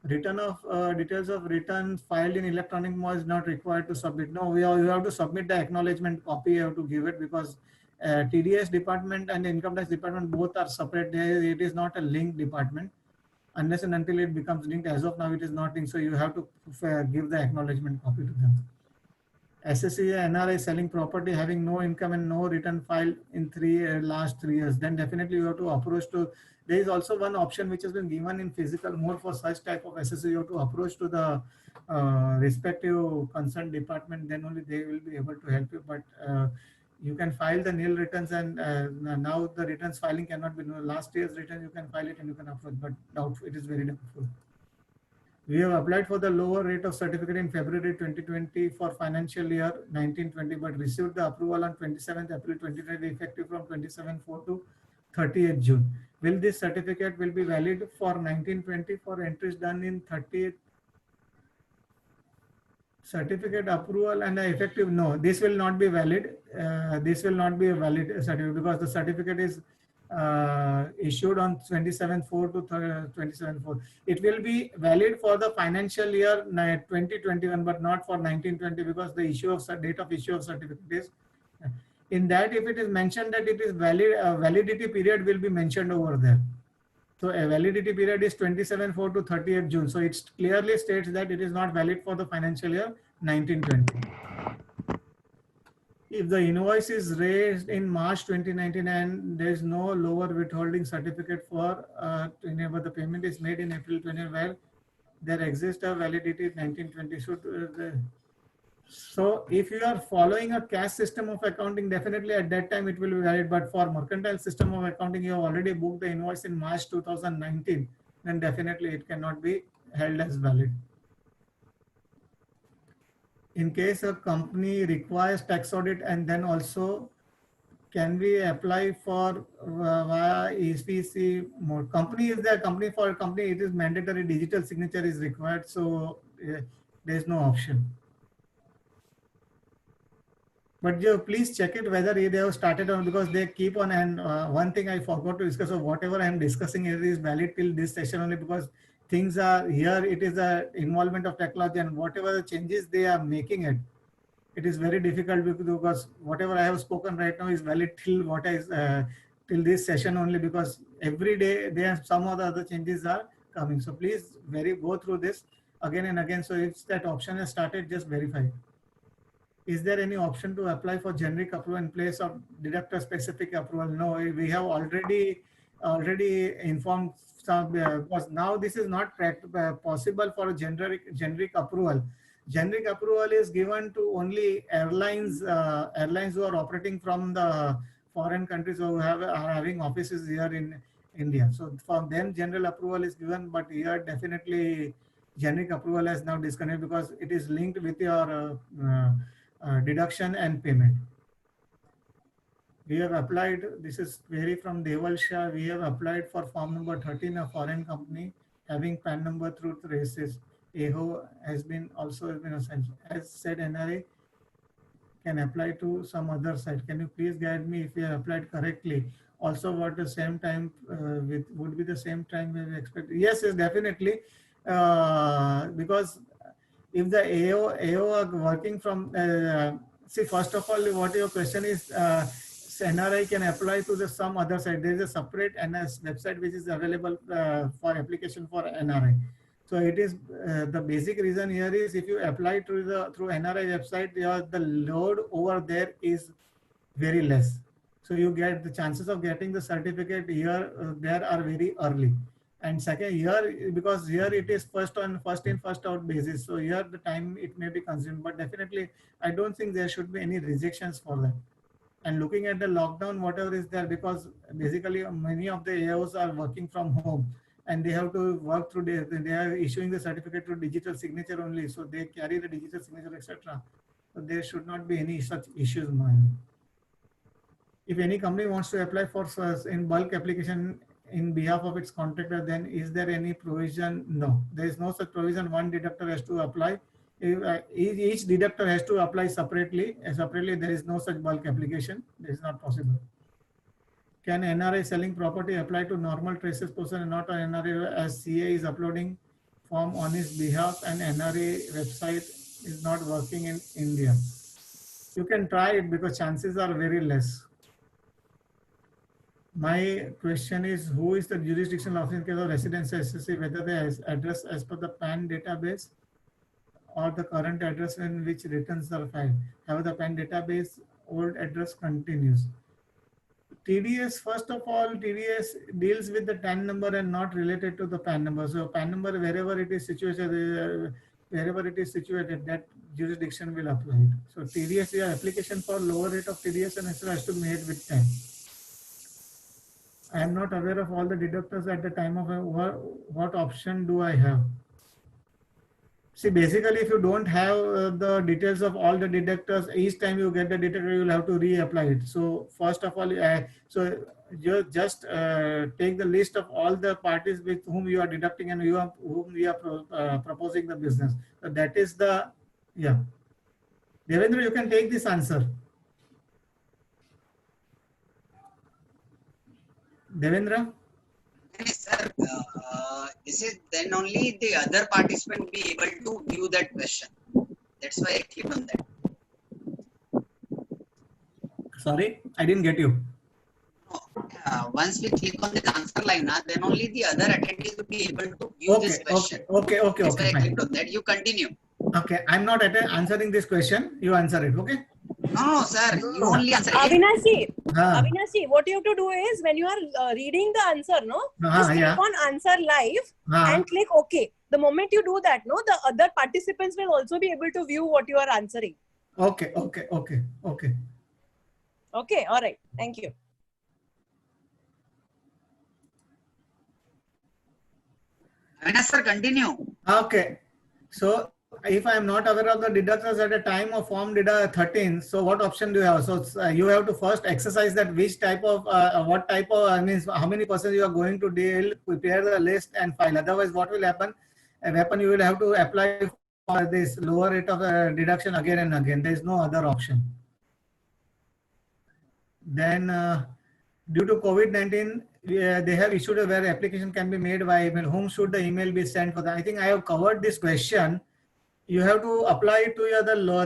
Return of details of returns filed in electronic mode is not required to submit. No, you have to submit the acknowledgement copy. You have to give it, because TDS department and the income tax department both are separate. It is not a linked department unless and until it becomes linked. As of now, it is not linked, so you have to give the acknowledgement copy to them. SSC NRI selling property having no income and no return filed in last 3 years, then definitely you have to approach to. There is also one option which has been given in physical mode for such type of SSC. You have to approach to the respective concerned department, then only they will be able to help you. But you can file the nil returns, and now the returns filing cannot be last year's return. You can file it and you can approach, but it is very doubtful. We have applied for the lower rate of certificate in February 2020 for financial year 1920, but received the approval on 27th April 2020, effective from 27/4 to 30th June. Will this certificate will be valid for 1920 for entries done in 30th? Certificate approval and effective? No, this will not be valid. This will not be a valid certificate, because the certificate is issued on 27/4 to 27/4. It will be valid for the financial year 2021, but not for 1920, because the date of issue of certificate is in that. If it is mentioned that it is valid, validity period will be mentioned over there. So a validity period is 27/4 to 30th June. So it clearly states that it is not valid for the financial year 1920. If the invoice is raised in March 2019 and there is no lower withholding certificate for to enable the payment is made in April 20, well, there exists a validity 1920. So if you are following a cash system of accounting, definitely at that time it will be valid. But for mercantile system of accounting, you have already booked the invoice in March 2019, then definitely it cannot be held as valid. In case a company requires tax audit, and then also can we apply for via EPC mode? Company is there. Company for a company, it is mandatory. Digital signature is required. So there is no option. But please check it whether they have started on, because they keep on. And one thing I forgot to discuss, of whatever I am discussing here is valid till this session only, because things are here. It is the involvement of technology, and whatever the changes they are making it is very difficult, because whatever I have spoken right now is valid till till this session only, because every day there are some of the other changes are coming. So please go through this again and again. So if that option has started, just verify. Is there any option to apply for generic approval in place of deductor specific approval? No, we have already informed some, because now this is not possible for a generic approval. Generic approval is given to only airlines who are operating from the foreign countries, who are having offices here in India. So for them, general approval is given, but here definitely generic approval has now disconnected, because it is linked with your deduction and payment. We have applied, this is query from Deval Shah. We have applied for form number 13, a foreign company having PAN number through traces. AHO has been also has been assigned. As said, NRA can apply to some other site. Can you please guide me if we have applied correctly? Also, what the same time with would be the same time we expect? Yes, yes, definitely. Because if the AO are working from, see, first of all, what your question is, NRI can apply to the some other site. There is a separate NS website which is available for application for NRI. So it is the basic reason here is if you apply through NRI website, the load over there is very less. So you get the chances of getting the certificate here there are very early. And second, here because here it is first in first out basis. So here the time it may be consumed, but definitely I don't think there should be any rejections for that. And looking at the lockdown, whatever is there, because basically many of the AOs are working from home and they have to work through they are issuing the certificate through digital signature only. So they carry the digital signature, etc. So there should not be any such issues. If any company wants to apply for in bulk application in behalf of its contractor, then is there any provision? No, there is no such provision. One deductor has to apply. Each deductor has to apply separately. Separately, there is no such bulk application. This is not possible. Can NRI selling property apply to normal traces person and not an NRI as CA is uploading form on his behalf and NRI website is not working in India? You can try it because chances are very less. My question is, who is the jurisdictional officer in case of residence SSC, whether the address as per the PAN database or the current address in which returns are filed? Have the PAN database old address continues? TDS, first of all, TDS deals with the TAN number and not related to the PAN number. So PAN number, wherever it is situated, that jurisdiction will apply it. So TDS, your application for lower rate of TDS and SR has to be made with TAN. I am not aware of all the deductors at the time of what option do I have? See, basically, if you don't have the details of all the deductors, each time you get the deductor, you will have to reapply it. So first of all, so you just take the list of all the parties with whom you are deducting and whom you are proposing the business. So that is the, yeah. Devendra, you can take this answer. Devendra? Yes, sir. This is then only the other participant will be able to view that question. That's why I click on that. Sorry, I didn't get you. Once we click on this answer line, then only the other attendees will be able to view this question. Okay. That's why I clicked on that. You continue. Okay, I'm not answering this question. You answer it, okay? No, sir. You only answer it. Avinashi, what you have to do is when you are reading the answer, just click on answer live and click OK. The moment you do that, the other participants will also be able to view what you are answering. Okay. Okay, all right. Thank you. Avinash sir, continue. Okay. So if I am not aware of the deductors at the time of form data 13, so what option do you have? So you have to first exercise that which type of, what type of, means how many persons you are going to deal, prepare the list and file. Otherwise, what will happen? You will have to apply for this lower rate of deduction again and again. There is no other option. Then due to COVID-19, they have issued a where application can be made by email. Whom should the email be sent for that? I think I have covered this question. You have to apply it to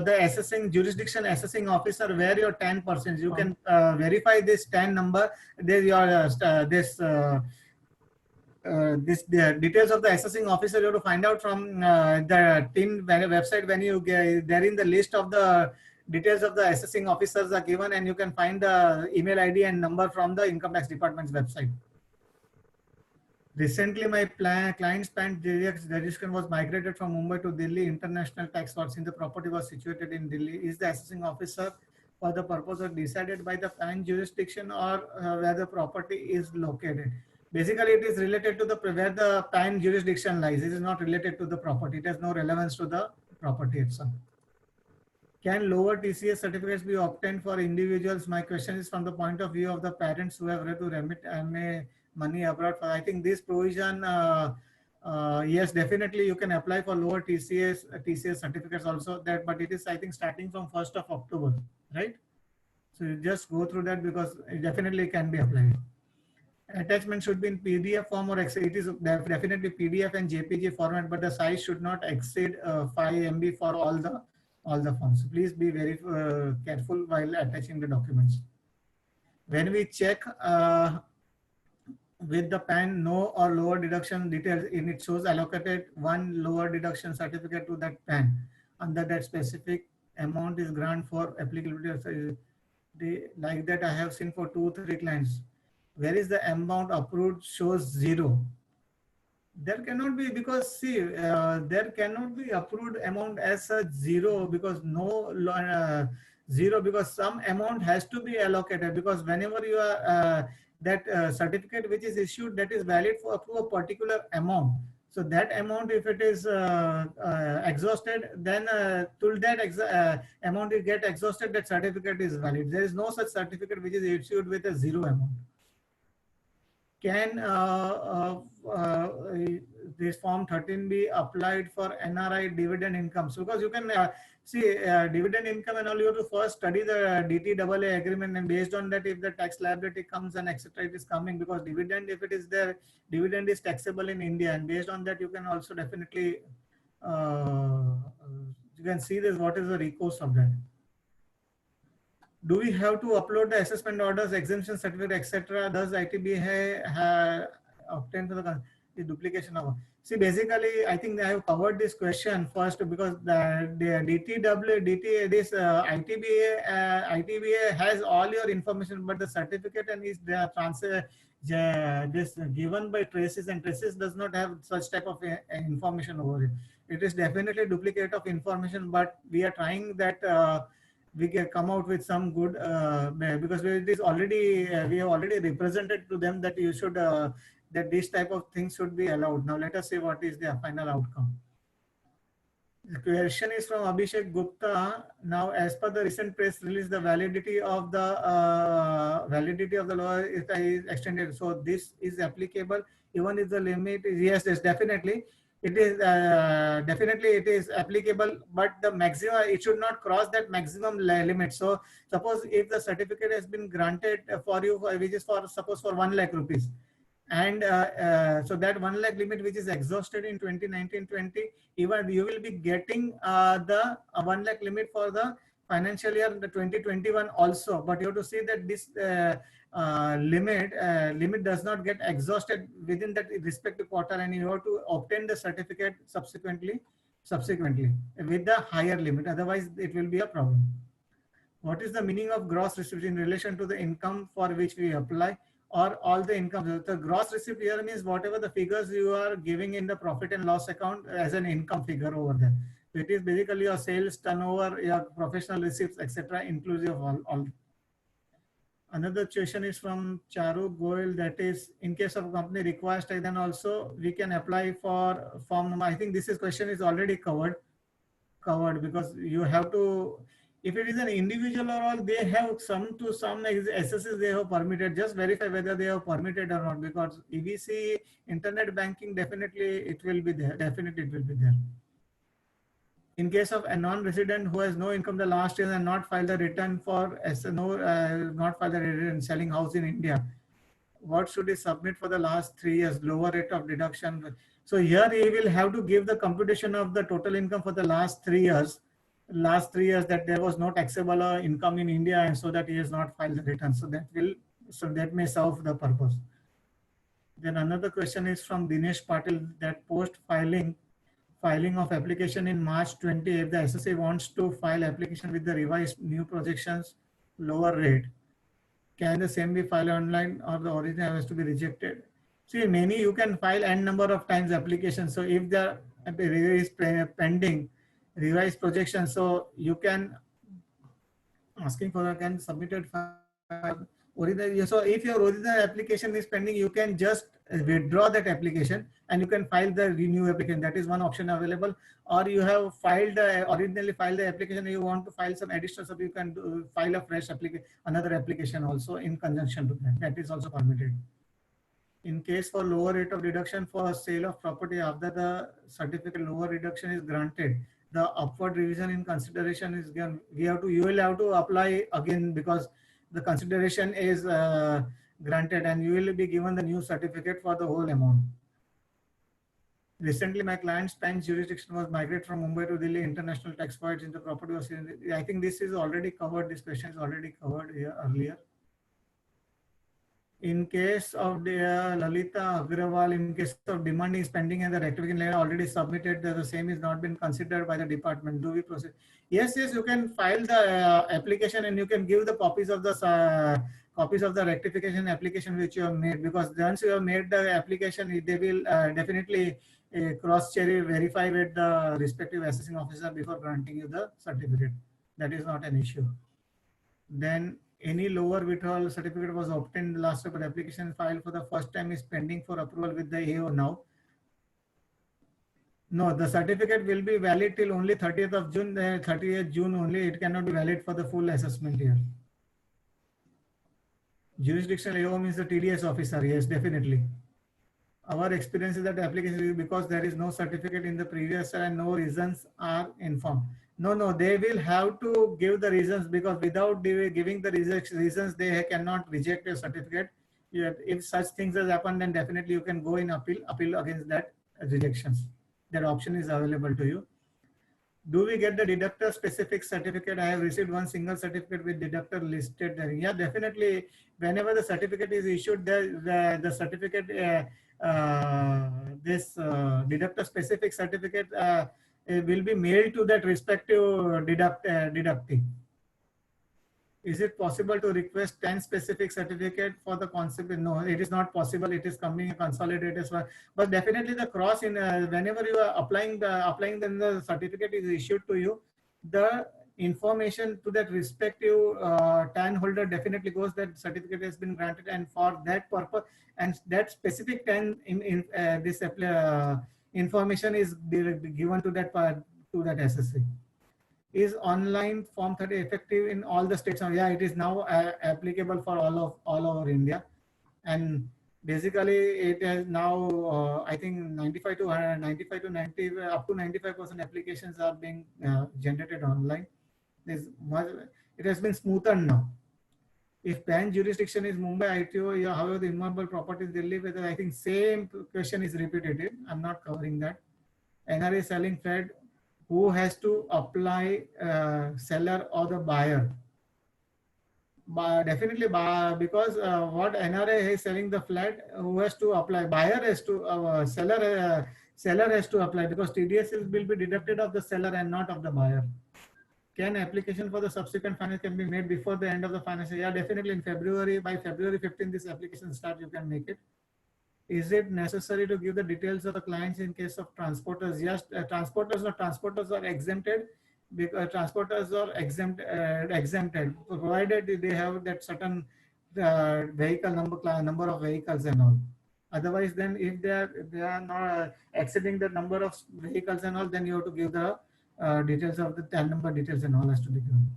the assessing jurisdiction assessing officer where your 10%. You can verify this 10 number. There your the details of the assessing officer you have to find out from the TIN website. When you get there in the list of the details of the assessing officers are given, and you can find the email ID and number from the income tax department's website. Recently, my client's PAN registration was migrated from Mumbai to Delhi International Tax Court since the property was situated in Delhi. Is the assessing officer for the purpose of decided by the PAN jurisdiction or where the property is located? Basically, it is related to where the PAN jurisdiction lies. It is not related to the property. It has no relevance to the property itself. Can lower TCS certificates be obtained for individuals? My question is from the point of view of the parents who have to remit money abroad. For I think this provision, yes, definitely you can apply for lower TCS certificates also. That, but it is I think starting from 1st of October, right? So you just go through that because it definitely can be applied. Attachment should be in PDF form or Excel. It is definitely PDF and JPG format, but the size should not exceed 5 MB for all the forms. Please be very careful while attaching the documents. When we check with the PAN no or lower deduction details, in it shows allocated one lower deduction certificate to that PAN. Under that specific amount is grant for applicability. Like that I have seen for 2-3 clients. Where is the amount approved shows 0. There cannot be, because see, there cannot be approved amount as such 0, because no 0, because some amount has to be allocated, because whenever you are that certificate which is issued, that is valid for up to a particular amount. So that amount, if it is exhausted, then till that amount is get exhausted, that certificate is valid. There is no such certificate which is issued with a 0 amount. Can this form 13 be applied for NRI dividend incomes? Because you can see dividend income and all, you have to first study the DTAA agreement, and based on that, if the tax liability comes and etc., it is coming, because dividend, if it is there, dividend is taxable in India, and based on that, you can also definitely you can see this, what is the recourse of that. Do we have to upload the assessment orders, exemption certificate, etc.? Does ITBA obtained for the duplication of? See, basically, I think I have covered this question first, because the ITBA has all your information, but the certificate and is the transfer this given by traces, and traces does not have such type of information over it. It is definitely duplicate of information, but we are trying that. We can come out with some good because it is already we have already represented to them that you should that this type of things should be allowed. Now let us see what is the final outcome. The question is from Abhishek Gupta. Now, as per the recent press release, the validity of the law is extended. So this is applicable even if the limit is, yes, definitely. It is definitely it is applicable, but the maximum, it should not cross that maximum limit. So suppose if the certificate has been granted for you, which is for suppose for 1 lakh rupees, and so that 1 lakh limit which is exhausted in 2019-20, even you will be getting the 1 lakh limit for the financial year the 2021 also, but you have to see that this limit does not get exhausted within that respective quarter, and you have to obtain the certificate subsequently with the higher limit, otherwise it will be a problem. What is the meaning of gross receipt in relation to the income for which we apply, or all the income? The gross receipt here means whatever the figures you are giving in the profit and loss account as an income figure over there. So it is basically your sales, turnover, your professional receipts, etc., inclusive of all. Another question is from Charu Goel, that is, in case of a company requires tax, then also we can apply for form number. I think this question is already covered because you have to, if it is an individual or all, they have some SSs they have permitted. Just verify whether they have permitted or not, because EBC, internet banking, definitely it will be there. Definitely it will be there. In case of a non-resident who has no income the last year and not filed a return for not filed a return selling house in India, what should he submit for the last 3 years? Lower rate of deduction. So here he will have to give the computation of the total income for the last 3 years. Last 3 years that there was no taxable income in India, and so that he has not filed the return. So that may serve the purpose. Then another question is from Dinesh Patil, that post filing of application in March 20, if the SSA wants to file application with the revised new projections lower rate, can the same be filed online, or the original has to be rejected? See, many you can file n number of times application. So if the is pending revised projection, so you can asking for can submitted file. So if your original application is pending, you can just withdraw that application and you can file the renew application. That is one option available. Or you have filed originally filed the application, you want to file some additional stuff, you can file a fresh application, another application also in conjunction to that. That is also permitted. In case for lower rate of deduction for sale of property after the certificate lower reduction is granted, the upward revision in consideration is given. You will have to apply again because the consideration is granted and you will be given the new certificate for the whole amount. Recently, my client's PAN jurisdiction was migrated from Mumbai to Delhi. International tax files into property was. I think this is already covered. This question is already covered here earlier. In case of the Lalita Agrawal, in case of demand is pending and the rectification letter already submitted, the same is not been considered by the department. Do we proceed? Yes, you can file the application and you can give the copies of the rectification application which you have made, because once you have made the application, they will definitely cross-check verify with the respective assessing officer before granting you the certificate. That is not an issue. Then any lower withdrawal certificate was obtained last year, but application filed for the first time is pending for approval with the AO now. No, the certificate will be valid till only 30th of June, 30th June only. It cannot be valid for the full assessment year. Jurisdictional AO means the TDS officer. Yes, definitely. Our experience is that the application is because there is no certificate in the previous year and no reasons are informed. No, they will have to give the reasons, because without giving the reasons, they cannot reject your certificate. If such things has happened, then definitely you can go in appeal against that rejections. That option is available to you. Do we get the deductor specific certificate? I have received one single certificate with deductor listed there. Yeah, definitely. Whenever the certificate is issued, the certificate, deductor specific certificate will be mailed to that respective deductee. Is it possible to request 10 specific certificate for the concept? No, it is not possible. It is coming consolidated. But definitely the cross in whenever you are applying, then the certificate is issued to you. The information to that respective TAN holder definitely goes that certificate has been granted, and for that purpose and that specific TAN information is given to that SSC. Is online Form 30 effective in all the states? Yeah, it is now applicable for all over India, and basically it is now I think 95 to 90 up to 95% applications are being generated online. It has been smoothened now. If PAN jurisdiction is Mumbai ITO, yeah, however the immovable property is Delhi, whether I think same question is repeated. I'm not covering that. NRA selling flat, who has to apply, seller or the buyer? Definitely because what NRA is selling the flat, who has to apply? Buyer has to, seller has to apply, because TDS will be deducted of the seller and not of the buyer. Can application for the subsequent finance can be made before the end of the financial year? Yeah, definitely in February, by February 15, this application start, you can make it. Is it necessary to give the details of the clients in case of transporters? Yes, transporters are exempted, because transporters are exempted, provided they have that certain vehicle number of vehicles and all. Otherwise, then if they are not exceeding the number of vehicles and all, then you have to give the details of the TAN number details and all has to be given.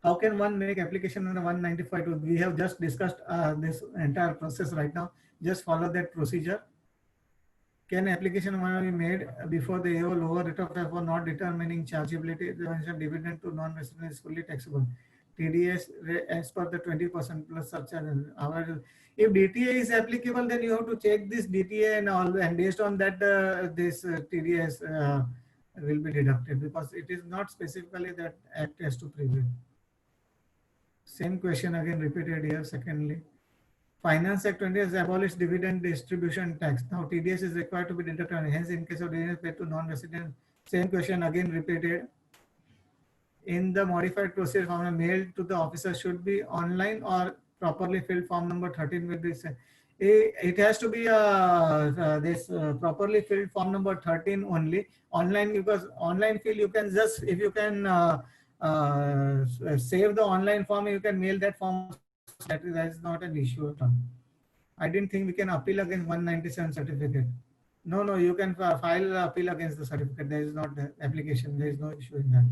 How can one make application under 195? We have just discussed this entire process right now. Just follow that procedure. Can application be made before the AO lower rate of tax for not determining chargeability? The dividend to non-resident is fully taxable. TDS as per the 20% plus surcharge. However, if DTA is applicable, then you have to check this DTA and all, and based on that, this TDS will be deducted, because it is not specifically that act has to prevail. Same question again repeated here. Secondly, Finance Act 20 has abolished dividend distribution tax. Now TDS is required to be deducted. Hence, in case of dividend paid to non-resident, same question again repeated. In the modified procedure form mailed to the officer should be online or properly filled form number 13 will be sent. It has to be this properly filled form number 13 only. Online, because online fill you can just, if you can save the online form, you can mail that form. That is not an issue at all. I didn't think we can appeal against 197 certificate. No, you can file appeal against the certificate. There is not the application. There is no issue in that.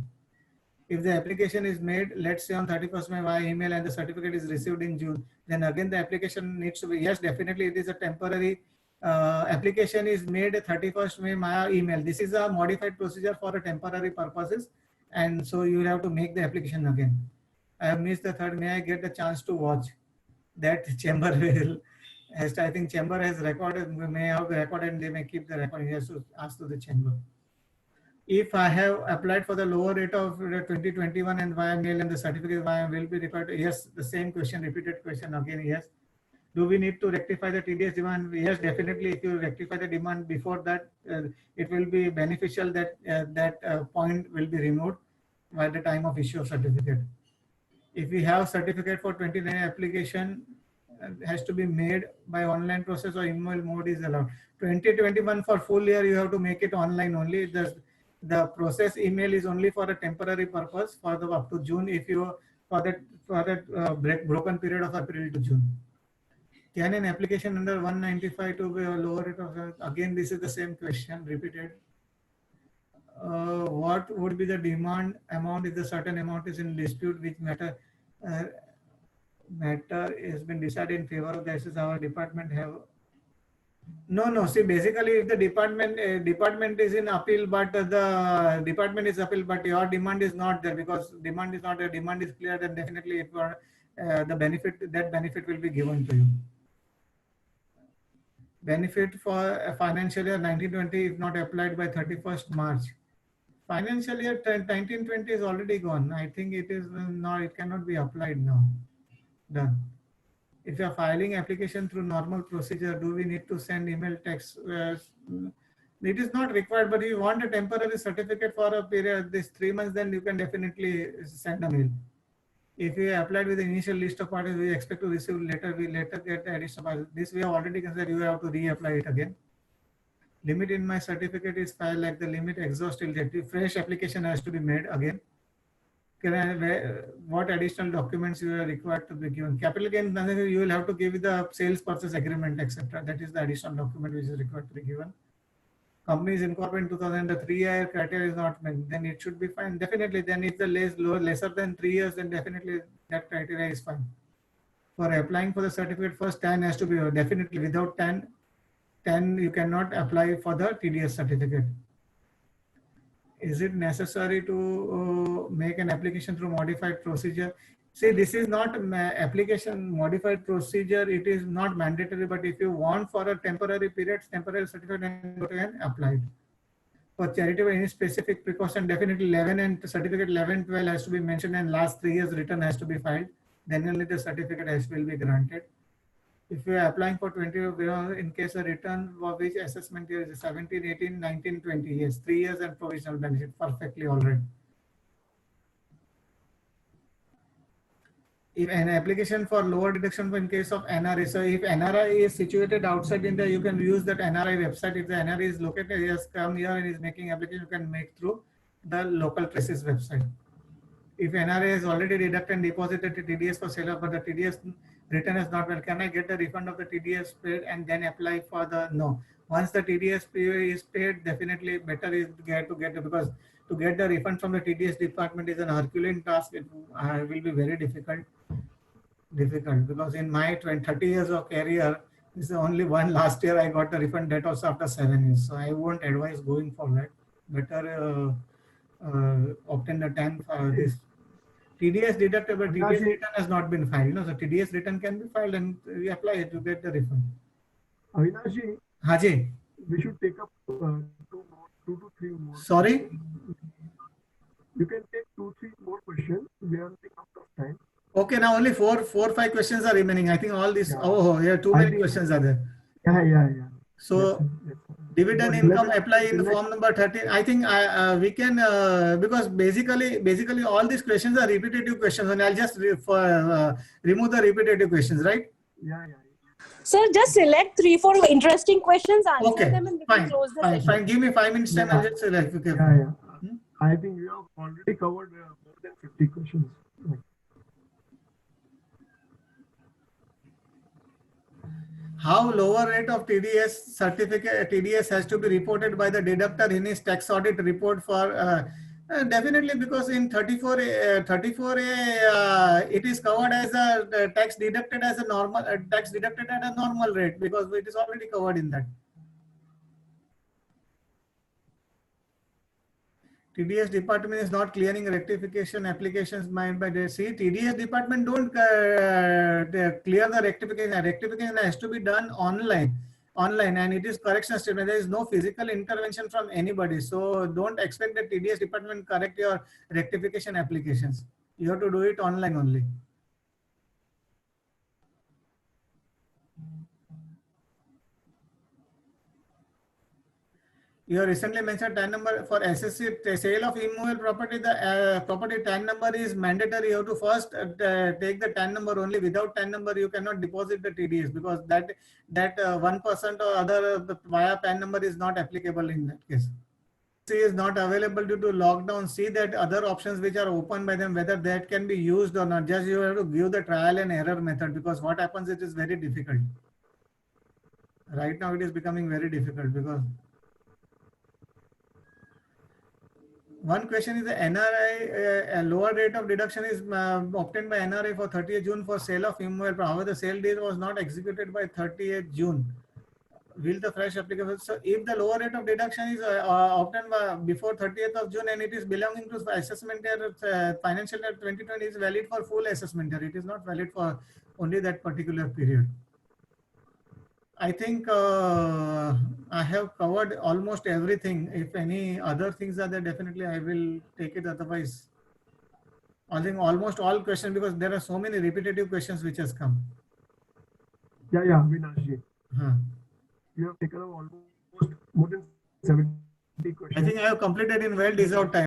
If the application is made, let's say on 31st May via email and the certificate is received in June, then again the application needs to be, yes, definitely it is a temporary application is made 31st May via email. This is a modified procedure for a temporary purposes. And so you have to make the application again. I have missed the third. May I get the chance to watch that? Chamber will, as I think chamber has recorded, may have recorded and they may keep the recording. He has to ask to the chamber. If I have applied for the lower rate of 2021 and via mail and the certificate via will be required, yes, the same question, repeated question again, yes. Do we need to rectify the TDS demand? Yes, definitely. If you rectify the demand before that, it will be beneficial that that point will be removed by the time of issue of certificate. If we have certificate for 29 application, has to be made by online process or email mode is allowed. 2021 for full year, you have to make it online only. The process email is only for a temporary purpose for the up to June. If you for that broken period of April to June. Can an application under 195 to be a lower rate of, again, this is the same question repeated. What would be the demand amount if the certain amount is in dispute, which matter has been decided in favor of the assets our department have? No. See, basically, if the department is in appeal, but the department is appeal, but your demand is not there because demand is not there. Demand is clear, then definitely, if the benefit will be given to you. Benefit for financial year 1920 if not applied by 31st March. Financial year 1920 is already gone. I think it is not. It cannot be applied now. Done. If you are filing application through normal procedure, do we need to send email, text? It is not required, but if you want a temporary certificate for a period, this 3 months, then you can definitely send a mail. If you applied with the initial list of parties, we expect to receive later, we later get the additional parties. This we have already considered, you have to reapply it again. Limit in my certificate is filed like the limit exhaust till that. Fresh application has to be made again. What additional documents you are required to be given? Capital gain, you will have to give the sales purchase agreement, etc. That is the additional document which is required to be given. Companies incorporated in 2000, the 3-year criteria is not met, then it should be fine. Definitely, then if the lesser than 3 years, then definitely that criteria is fine. For applying for the certificate, first TAN has to be definitely. Without TAN you cannot apply for the TDS certificate. Is it necessary to make an application through modified procedure? See, this is not application modified procedure. It is not mandatory, but if you want for a temporary period, temporary certificate, then you can apply it. For charitable, any specific precaution, definitely 11 and certificate 11, 12 has to be mentioned and last 3 years return has to be filed. Then only the certificate will be granted. If you are applying for 20, in case a return for which assessment year is 17, 18, 19, 20 years, 3 years and provisional benefit, perfectly all right. If an application for lower deduction in case of NRI, so if NRI is situated outside India, you can use that NRI website. If the NRI is located, he has come here and is making application, you can make through the local traces website. If NRI has already deducted and deposited the TDS for seller, but the TDS return is not well, can I get the refund of the TDS paid and then apply for the no? Once the TDS is paid, definitely better is to get because to get the refund from the TDS department is an Herculean task. It will be very difficult because in my 30 years of career, this is only one last year I got the refund, that also after 7 years. So I won't advise going for that. Better obtain the time for this. TDS deductible, TDS return has not been filed. No, so TDS return can be filed and we apply it to get the refund. Avinash, Haji, we should take up 2 to 3 more. Sorry? You can take 2-3 more questions. We are running out of time. Okay, now only 4-5 questions are remaining. I think all these, yeah, too many questions are there. Yeah. So, dividend income apply in form number 13. I think we can, because basically all these questions are repetitive questions and I'll just remove the repetitive questions, right? Yeah. Sir, just select 3-4 interesting questions, answer okay, them and we can close the session. Fine. Give me 5 minutes time. I'll just select. Okay. Yeah. I think you have already covered more than 50 questions. How lower rate of TDS certificate TDS has to be reported by the deductor in his tax audit report for definitely, because in 34A it is covered as a tax deducted as a normal tax deducted at a normal rate, because it is already covered in that. TDS department is not clearing rectification applications made by the TDS department don't clear the rectification. Rectification has to be done online, and it is correction statement. There is no physical intervention from anybody. So don't expect the TDS department correct your rectification applications. You have to do it online only. You have recently mentioned TAN number for SSC sale of immovable property. The property TAN number is mandatory. You have to first take the TAN number only. Without TAN number, you cannot deposit the TDS, because that 1% or other via PAN number is not applicable in that case. SSC is not available due to lockdown. See that other options which are open by them, whether that can be used or not. Just you have to give the trial and error method, because what happens, it is very difficult. Right now, it is becoming very difficult, because one question is the NRI, a lower rate of deduction is obtained by NRI for 30th June for sale of immovable. However, the sale date was not executed by 30th June. Will the fresh application? So if the lower rate of deduction is obtained before 30th of June and it is belonging to assessment year, financial year 2020, is valid for full assessment year. It is not valid for only that particular period. I think I have covered almost everything. If any other things are there, definitely I will take it. Otherwise, I think almost all questions, because there are so many repetitive questions which has come. Yeah, Vinashji. You have taken almost more than 70 questions. I think I have completed in well deserved time.